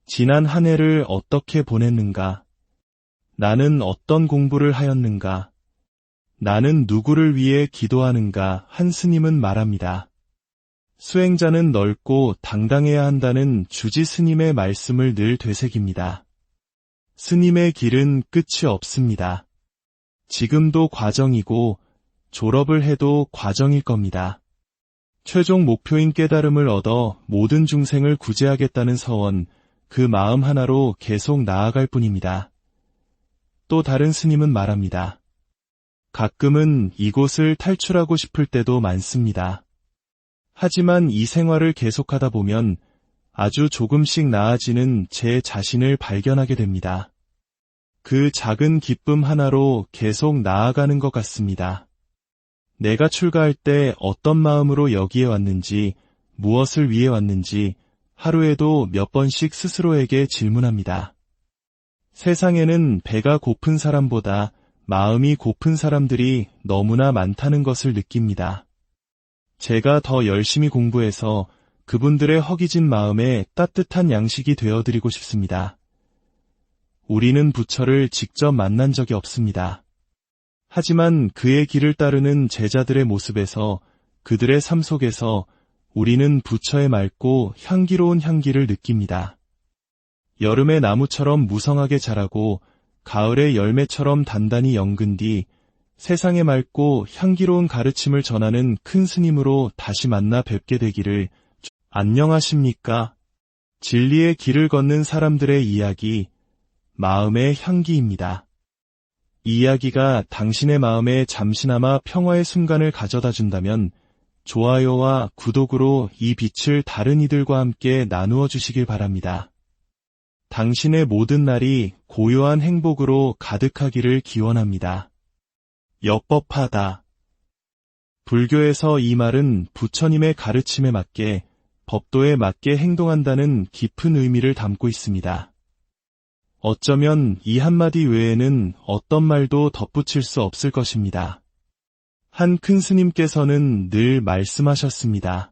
지난 한 해를 어떻게 보냈는가? 나는 어떤 공부를 하였는가? 나는 누구를 위해 기도하는가? 한 스님은 말합니다. 수행자는 넓고 당당해야 한다는 주지 스님의 말씀을 늘 되새깁니다. 스님의 길은 끝이 없습니다. 지금도 과정이고 졸업을 해도 과정일 겁니다. 최종 목표인 깨달음을 얻어 모든 중생을 구제하겠다는 서원, 그 마음 하나로 계속 나아갈 뿐입니다. 또 다른 스님은 말합니다. 가끔은 이곳을 탈출하고 싶을 때도 많습니다. 하지만 이 생활을 계속하다 보면 아주 조금씩 나아지는 제 자신을 발견하게 됩니다. 그 작은 기쁨 하나로 계속 나아가는 것 같습니다. 내가 출가할 때 어떤 마음으로 여기에 왔는지, 무엇을 위해 왔는지 하루에도 몇 번씩 스스로에게 질문합니다. 세상에는 배가 고픈 사람보다 마음이 고픈 사람들이 너무나 많다는 것을 느낍니다. 제가 더 열심히 공부해서 그분들의 허기진 마음에 따뜻한 양식이 되어드리고 싶습니다. 우리는 부처를 직접 만난 적이 없습니다. 하지만 그의 길을 따르는 제자들의 모습에서, 그들의 삶 속에서 우리는 부처의 맑고 향기로운 향기를 느낍니다. 여름의 나무처럼 무성하게 자라고 가을의 열매처럼 단단히 연근 뒤 세상에 맑고 향기로운 가르침을 전하는 큰 스님으로 다시 만나 뵙게 되기를. 안녕하십니까? 진리의 길을 걷는 사람들의 이야기, 마음의 향기입니다. 이 이야기가 당신의 마음에 잠시나마 평화의 순간을 가져다 준다면 좋아요와 구독으로 이 빛을 다른 이들과 함께 나누어 주시길 바랍니다. 당신의 모든 날이 고요한 행복으로 가득하기를 기원합니다. 엽법하다. 불교에서 이 말은 부처님의 가르침에 맞게 법도에 맞게 행동한다는 깊은 의미를 담고 있습니다. 어쩌면 이 한마디 외에는 어떤 말도 덧붙일 수 없을 것입니다. 한 큰 스님께서는 늘 말씀하셨습니다.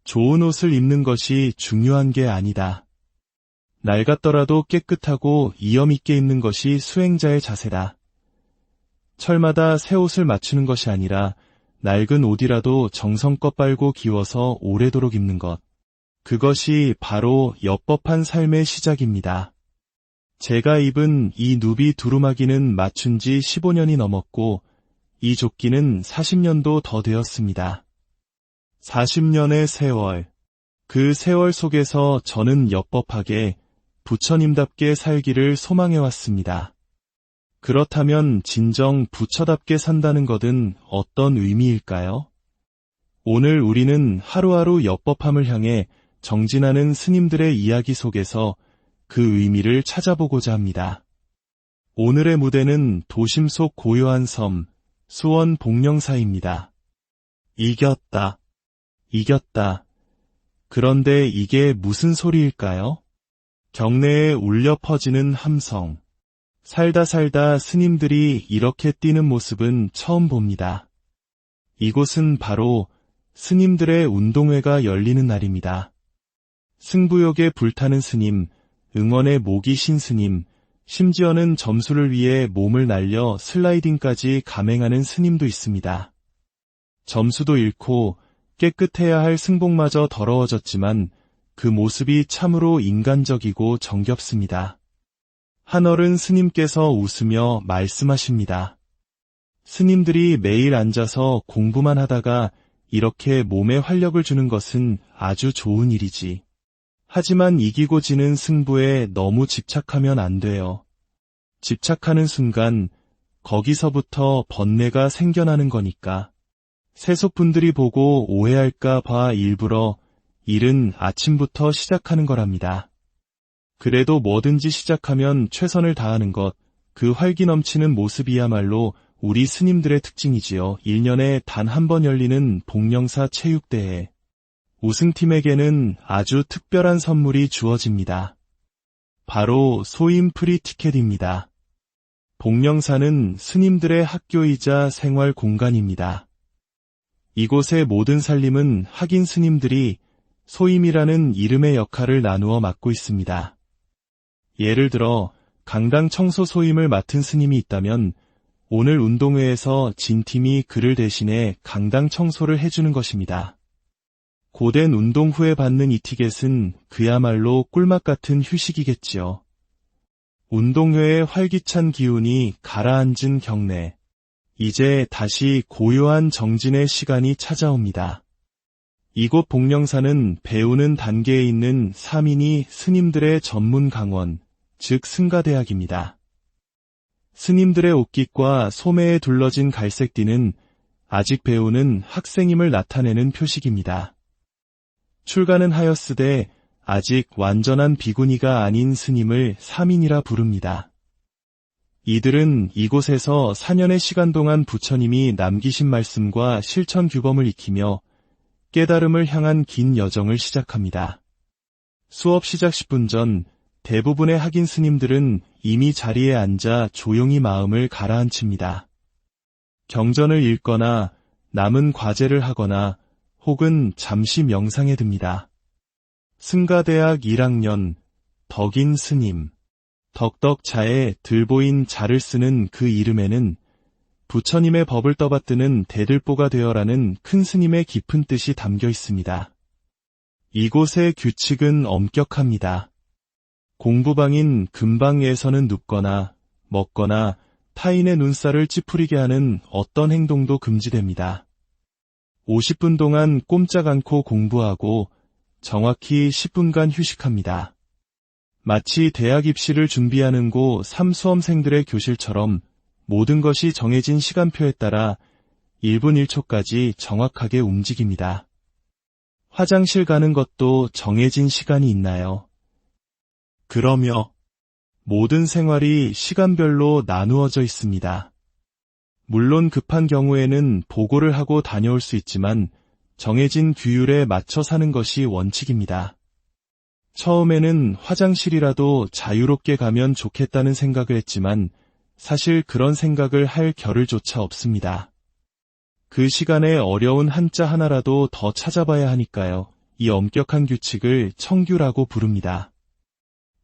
좋은 옷을 입는 것이 중요한 게 아니다. 낡았더라도 깨끗하고 이염 있게 입는 것이 수행자의 자세다. 철마다 새 옷을 맞추는 것이 아니라 낡은 옷이라도 정성껏 빨고 기워서 오래도록 입는 것. 그것이 바로 엽법한 삶의 시작입니다. 제가 입은 이 누비 두루마기는 맞춘 지 15년이 넘었고 이 조끼는 40년도 더 되었습니다. 40년의 세월. 그 세월 속에서 저는 엽법하게 부처님답게 살기를 소망해왔습니다. 그렇다면 진정 부처답게 산다는 것은 어떤 의미일까요? 오늘 우리는 하루하루 엽법함을 향해 정진하는 스님들의 이야기 속에서 그 의미를 찾아보고자 합니다. 오늘의 무대는 도심 속 고요한 섬, 수원 복령사입니다. 이겼다. 이겼다. 그런데 이게 무슨 소리일까요? 경내에 울려 퍼지는 함성. 살다 살다 스님들이 이렇게 뛰는 모습은 처음 봅니다. 이곳은 바로 스님들의 운동회가 열리는 날입니다. 승부욕에 불타는 스님, 응원에 목이 신 스님, 심지어는 점수를 위해 몸을 날려 슬라이딩까지 감행하는 스님도 있습니다. 점수도 잃고 깨끗해야 할 승복마저 더러워졌지만 그 모습이 참으로 인간적이고 정겹습니다. 한어른 스님께서 웃으며 말씀하십니다. 스님들이 매일 앉아서 공부만 하다가 이렇게 몸에 활력을 주는 것은 아주 좋은 일이지. 하지만 이기고 지는 승부에 너무 집착하면 안 돼요. 집착하는 순간 거기서부터 번뇌가 생겨나는 거니까. 세속분들이 보고 오해할까 봐 일부러 일은 아침부터 시작하는 거랍니다. 그래도 뭐든지 시작하면 최선을 다하는 것, 그 활기 넘치는 모습이야말로 우리 스님들의 특징이지요. 1년에 단 한 번 열리는 복령사 체육대회. 우승팀에게는 아주 특별한 선물이 주어집니다. 바로 소임 프리티켓입니다. 복령사는 스님들의 학교이자 생활 공간입니다. 이곳의 모든 살림은 학인 스님들이 소임이라는 이름의 역할을 나누어 맡고 있습니다. 예를 들어 강당 청소 소임을 맡은 스님이 있다면 오늘 운동회에서 진 팀이 그를 대신해 강당 청소를 해주는 것입니다. 고된 운동 후에 받는 이 티켓은 그야말로 꿀맛 같은 휴식이겠지요. 운동회의 활기찬 기운이 가라앉은 경내. 이제 다시 고요한 정진의 시간이 찾아옵니다. 이곳 복령사는 배우는 단계에 있는 사민이 스님들의 전문 강원, 즉 승가대학입니다. 스님들의 옷깃과 소매에 둘러진 갈색띠는 아직 배우는 학생임을 나타내는 표식입니다. 출가는 하였으되 아직 완전한 비구니가 아닌 스님을 사민이라 부릅니다. 이들은 이곳에서 4년의 시간 동안 부처님이 남기신 말씀과 실천 규범을 익히며 깨달음을 향한 긴 여정을 시작합니다. 수업 시작 10분 전 대부분의 학인 스님들은 이미 자리에 앉아 조용히 마음을 가라앉힙니다. 경전을 읽거나 남은 과제를 하거나 혹은 잠시 명상에 듭니다. 승가대학 1학년 덕인 스님. 덕덕자에 들보인 자를 쓰는 그 이름에는 부처님의 법을 떠받드는 대들보가 되어라는 큰 스님의 깊은 뜻이 담겨 있습니다. 이곳의 규칙은 엄격합니다. 공부방인 금방에서는 눕거나 먹거나 타인의 눈살을 찌푸리게 하는 어떤 행동도 금지됩니다. 50분 동안 꼼짝 않고 공부하고 정확히 10분간 휴식합니다. 마치 대학 입시를 준비하는 고 3수험생들의 교실처럼 모든 것이 정해진 시간표에 따라 1분 1초까지 정확하게 움직입니다. 화장실 가는 것도 정해진 시간이 있나요? 그러며 모든 생활이 시간별로 나누어져 있습니다. 물론 급한 경우에는 보고를 하고 다녀올 수 있지만 정해진 규율에 맞춰 사는 것이 원칙입니다. 처음에는 화장실이라도 자유롭게 가면 좋겠다는 생각을 했지만 사실 그런 생각을 할 겨를조차 없습니다. 그 시간에 어려운 한자 하나라도 더 찾아봐야 하니까요. 이 엄격한 규칙을 청규라고 부릅니다.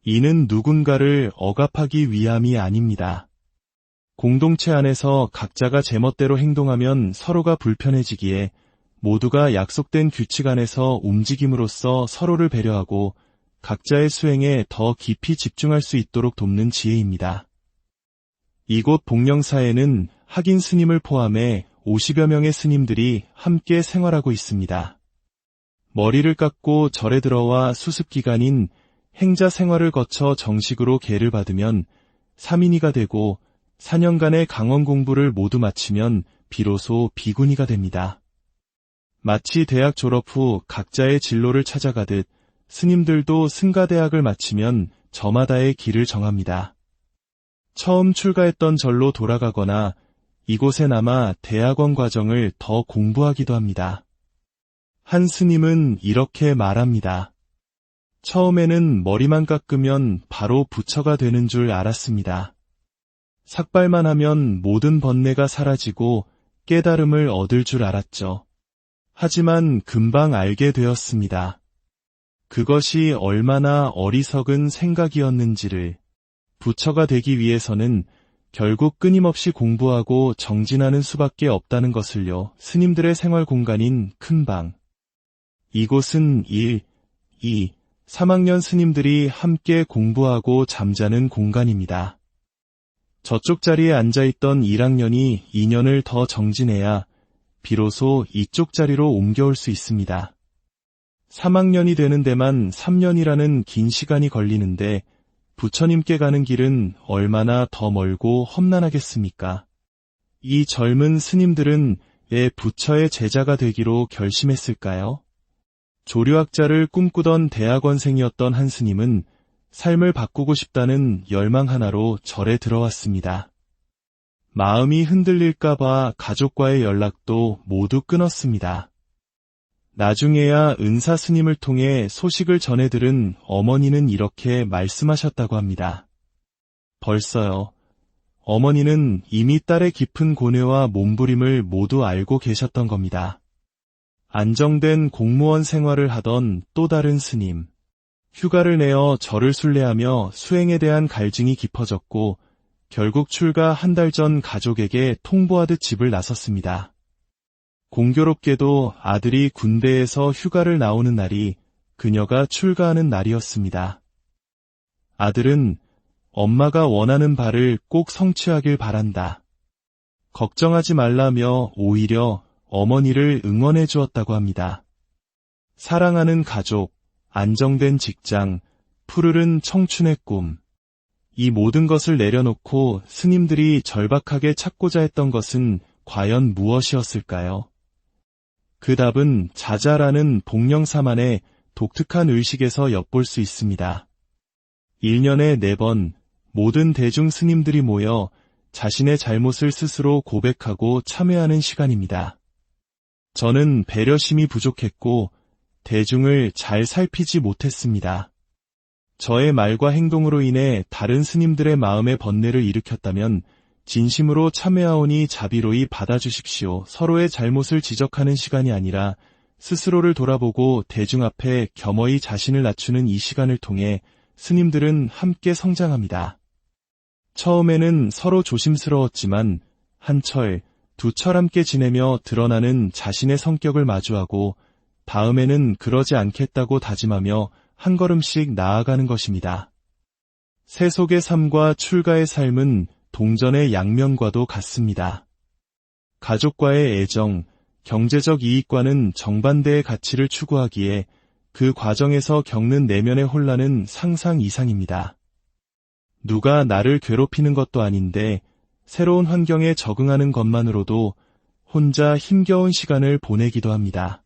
이는 누군가를 억압하기 위함이 아닙니다. 공동체 안에서 각자가 제멋대로 행동하면 서로가 불편해지기에 모두가 약속된 규칙 안에서 움직임으로써 서로를 배려하고 각자의 수행에 더 깊이 집중할 수 있도록 돕는 지혜입니다. 이곳 복령사에는 학인 스님을 포함해 50여 명의 스님들이 함께 생활하고 있습니다. 머리를 깎고 절에 들어와 수습기간인 행자 생활을 거쳐 정식으로 계를 받으면 3인이가 되고 4년간의 강원 공부를 모두 마치면 비로소 비구니가 됩니다. 마치 대학 졸업 후 각자의 진로를 찾아가듯 스님들도 승가대학을 마치면 저마다의 길을 정합니다. 처음 출가했던 절로 돌아가거나 이곳에 남아 대학원 과정을 더 공부하기도 합니다. 한 스님은 이렇게 말합니다. 처음에는 머리만 깎으면 바로 부처가 되는 줄 알았습니다. 삭발만 하면 모든 번뇌가 사라지고 깨달음을 얻을 줄 알았죠. 하지만 금방 알게 되었습니다. 그것이 얼마나 어리석은 생각이었는지를. 부처가 되기 위해서는 결국 끊임없이 공부하고 정진하는 수밖에 없다는 것을요. 스님들의 생활 공간인 큰방. 이곳은 1, 2, 3학년 스님들이 함께 공부하고 잠자는 공간입니다. 저쪽 자리에 앉아있던 1학년이 2년을 더 정진해야 비로소 이쪽 자리로 옮겨올 수 있습니다. 3학년이 되는 데만 3년이라는 긴 시간이 걸리는데 부처님께 가는 길은 얼마나 더 멀고 험난하겠습니까? 이 젊은 스님들은 왜 부처의 제자가 되기로 결심했을까요? 조류학자를 꿈꾸던 대학원생이었던 한 스님은 삶을 바꾸고 싶다는 열망 하나로 절에 들어왔습니다. 마음이 흔들릴까봐 가족과의 연락도 모두 끊었습니다. 나중에야 은사 스님을 통해 소식을 전해 들은 어머니는 이렇게 말씀하셨다고 합니다. 벌써요. 어머니는 이미 딸의 깊은 고뇌와 몸부림을 모두 알고 계셨던 겁니다. 안정된 공무원 생활을 하던 또 다른 스님. 휴가를 내어 절을 순례하며 수행에 대한 갈증이 깊어졌고 결국 출가 한 달 전 가족에게 통보하듯 집을 나섰습니다. 공교롭게도 아들이 군대에서 휴가를 나오는 날이 그녀가 출가하는 날이었습니다. 아들은 엄마가 원하는 바를 꼭 성취하길 바란다. 걱정하지 말라며 오히려 어머니를 응원해 주었다고 합니다. 사랑하는 가족, 안정된 직장, 푸르른 청춘의 꿈. 이 모든 것을 내려놓고 스님들이 절박하게 찾고자 했던 것은 과연 무엇이었을까요? 그 답은 자자라는 복령사만의 독특한 의식에서 엿볼 수 있습니다. 1년에 4번 모든 대중 스님들이 모여 자신의 잘못을 스스로 고백하고 참회하는 시간입니다. 저는 배려심이 부족했고 대중을 잘 살피지 못했습니다. 저의 말과 행동으로 인해 다른 스님들의 마음에 번뇌를 일으켰다면 진심으로 참회하오니 자비로이 받아주십시오. 서로의 잘못을 지적하는 시간이 아니라 스스로를 돌아보고 대중 앞에 겸허히 자신을 낮추는 이 시간을 통해 스님들은 함께 성장합니다. 처음에는 서로 조심스러웠지만 한 철, 두 철 함께 지내며 드러나는 자신의 성격을 마주하고 다음에는 그러지 않겠다고 다짐하며 한 걸음씩 나아가는 것입니다. 세속의 삶과 출가의 삶은 동전의 양면과도 같습니다. 가족과의 애정, 경제적 이익과는 정반대의 가치를 추구하기에 그 과정에서 겪는 내면의 혼란은 상상 이상입니다. 누가 나를 괴롭히는 것도 아닌데 새로운 환경에 적응하는 것만으로도 혼자 힘겨운 시간을 보내기도 합니다.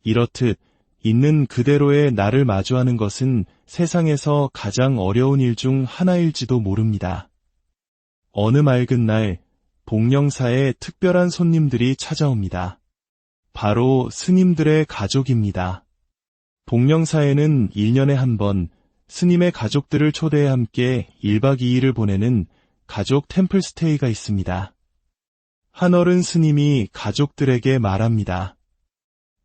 이렇듯 있는 그대로의 나를 마주하는 것은 세상에서 가장 어려운 일 중 하나일지도 모릅니다. 어느 맑은 날 복령사에 특별한 손님들이 찾아옵니다. 바로 스님들의 가족입니다. 복령사에는 1년에 한 번 스님의 가족들을 초대해 함께 1박 2일을 보내는 가족 템플스테이가 있습니다. 한어른 스님이 가족들에게 말합니다.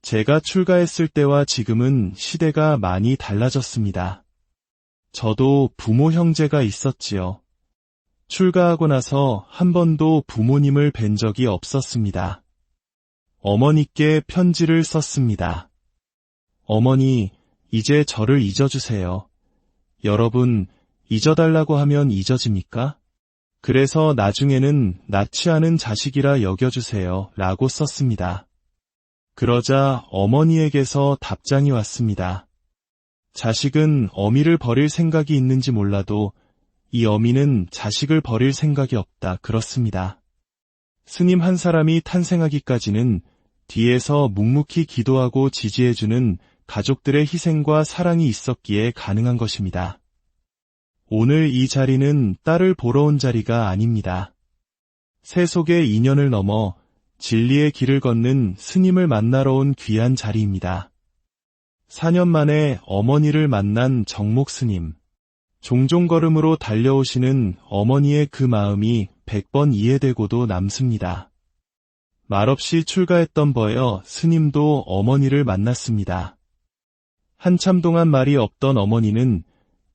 제가 출가했을 때와 지금은 시대가 많이 달라졌습니다. 저도 부모 형제가 있었지요. 출가하고 나서 한 번도 부모님을 뵌 적이 없었습니다. 어머니께 편지를 썼습니다. 어머니, 이제 저를 잊어주세요. 여러분, 잊어달라고 하면 잊어집니까? 그래서 나중에는 낳지 않은 자식이라 여겨주세요. 라고 썼습니다. 그러자 어머니에게서 답장이 왔습니다. 자식은 어미를 버릴 생각이 있는지 몰라도 이 어미는 자식을 버릴 생각이 없다. 그렇습니다. 스님 한 사람이 탄생하기까지는 뒤에서 묵묵히 기도하고 지지해주는 가족들의 희생과 사랑이 있었기에 가능한 것입니다. 오늘 이 자리는 딸을 보러 온 자리가 아닙니다. 세속의 인연을 넘어 진리의 길을 걷는 스님을 만나러 온 귀한 자리입니다. 4년 만에 어머니를 만난 정목 스님. 종종 걸음으로 달려오시는 어머니의 그 마음이 100번 이해되고도 남습니다. 말없이 출가했던 버여 스님도 어머니를 만났습니다. 한참 동안 말이 없던 어머니는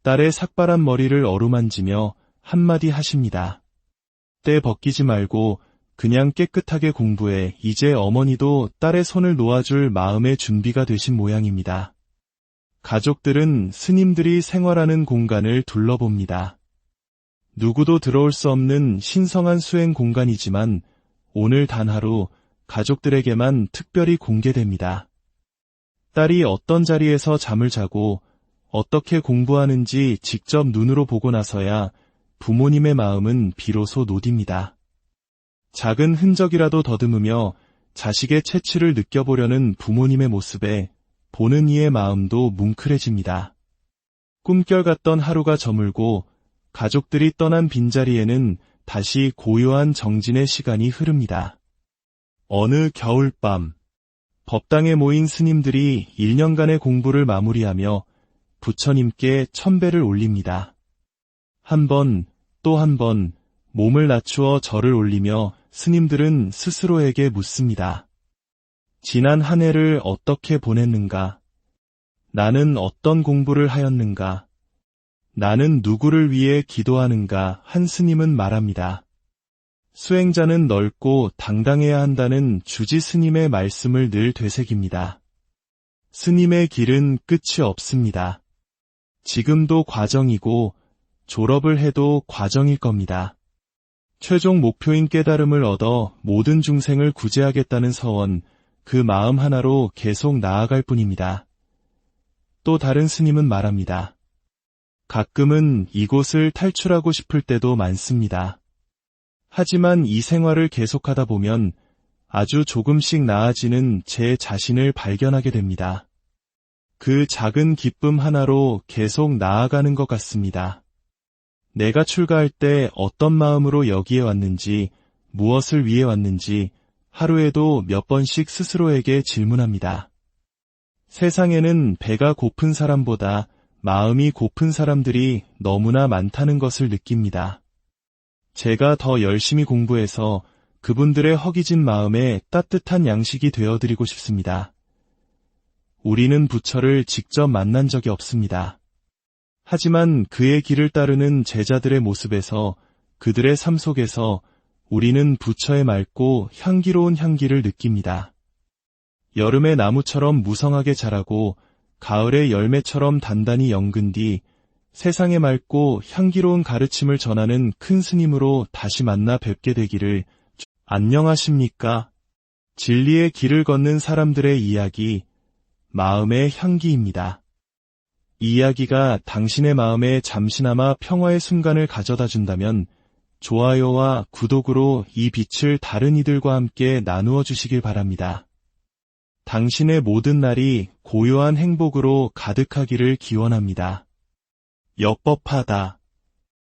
딸의 삭발한 머리를 어루만지며 한마디 하십니다. 때 벗기지 말고 그냥 깨끗하게 공부해. 이제 어머니도 딸의 손을 놓아줄 마음의 준비가 되신 모양입니다. 가족들은 스님들이 생활하는 공간을 둘러봅니다. 누구도 들어올 수 없는 신성한 수행 공간이지만 오늘 단 하루 가족들에게만 특별히 공개됩니다. 딸이 어떤 자리에서 잠을 자고 어떻게 공부하는지 직접 눈으로 보고 나서야 부모님의 마음은 비로소 놓입니다. 작은 흔적이라도 더듬으며 자식의 채취를 느껴보려는 부모님의 모습에 보는 이의 마음도 뭉클해집니다. 꿈결 같던 하루가 저물고 가족들이 떠난 빈자리에는 다시 고요한 정진의 시간이 흐릅니다. 어느 겨울밤, 법당에 모인 스님들이 1년간의 공부를 마무리하며 부처님께 천배를 올립니다. 한 번, 또 한 번 몸을 낮추어 절을 올리며 스님들은 스스로에게 묻습니다. 지난 한 해를 어떻게 보냈는가? 나는 어떤 공부를 하였는가? 나는 누구를 위해 기도하는가? 한 스님은 말합니다. 수행자는 넓고 당당해야 한다는 주지 스님의 말씀을 늘 되새깁니다. 스님의 길은 끝이 없습니다. 지금도 과정이고 졸업을 해도 과정일 겁니다. 최종 목표인 깨달음을 얻어 모든 중생을 구제하겠다는 서원, 그 마음 하나로 계속 나아갈 뿐입니다. 또 다른 스님은 말합니다. 가끔은 이곳을 탈출하고 싶을 때도 많습니다. 하지만 이 생활을 계속하다 보면 아주 조금씩 나아지는 제 자신을 발견하게 됩니다. 그 작은 기쁨 하나로 계속 나아가는 것 같습니다. 내가 출가할 때 어떤 마음으로 여기에 왔는지, 무엇을 위해 왔는지 하루에도 몇 번씩 스스로에게 질문합니다. 세상에는 배가 고픈 사람보다 마음이 고픈 사람들이 너무나 많다는 것을 느낍니다. 제가 더 열심히 공부해서 그분들의 허기진 마음에 따뜻한 양식이 되어드리고 싶습니다. 우리는 부처를 직접 만난 적이 없습니다. 하지만 그의 길을 따르는 제자들의 모습에서, 그들의 삶 속에서 우리는 부처의 맑고 향기로운 향기를 느낍니다. 여름의 나무처럼 무성하게 자라고 가을의 열매처럼 단단히 연근 뒤 세상에 맑고 향기로운 가르침을 전하는 큰 스님으로 다시 만나 뵙게 되기를. 안녕하십니까? 진리의 길을 걷는 사람들의 이야기, 마음의 향기입니다. 이 이야기가 당신의 마음에 잠시나마 평화의 순간을 가져다 준다면 좋아요와 구독으로 이 빛을 다른 이들과 함께 나누어 주시길 바랍니다. 당신의 모든 날이 고요한 행복으로 가득하기를 기원합니다. 엽법하다.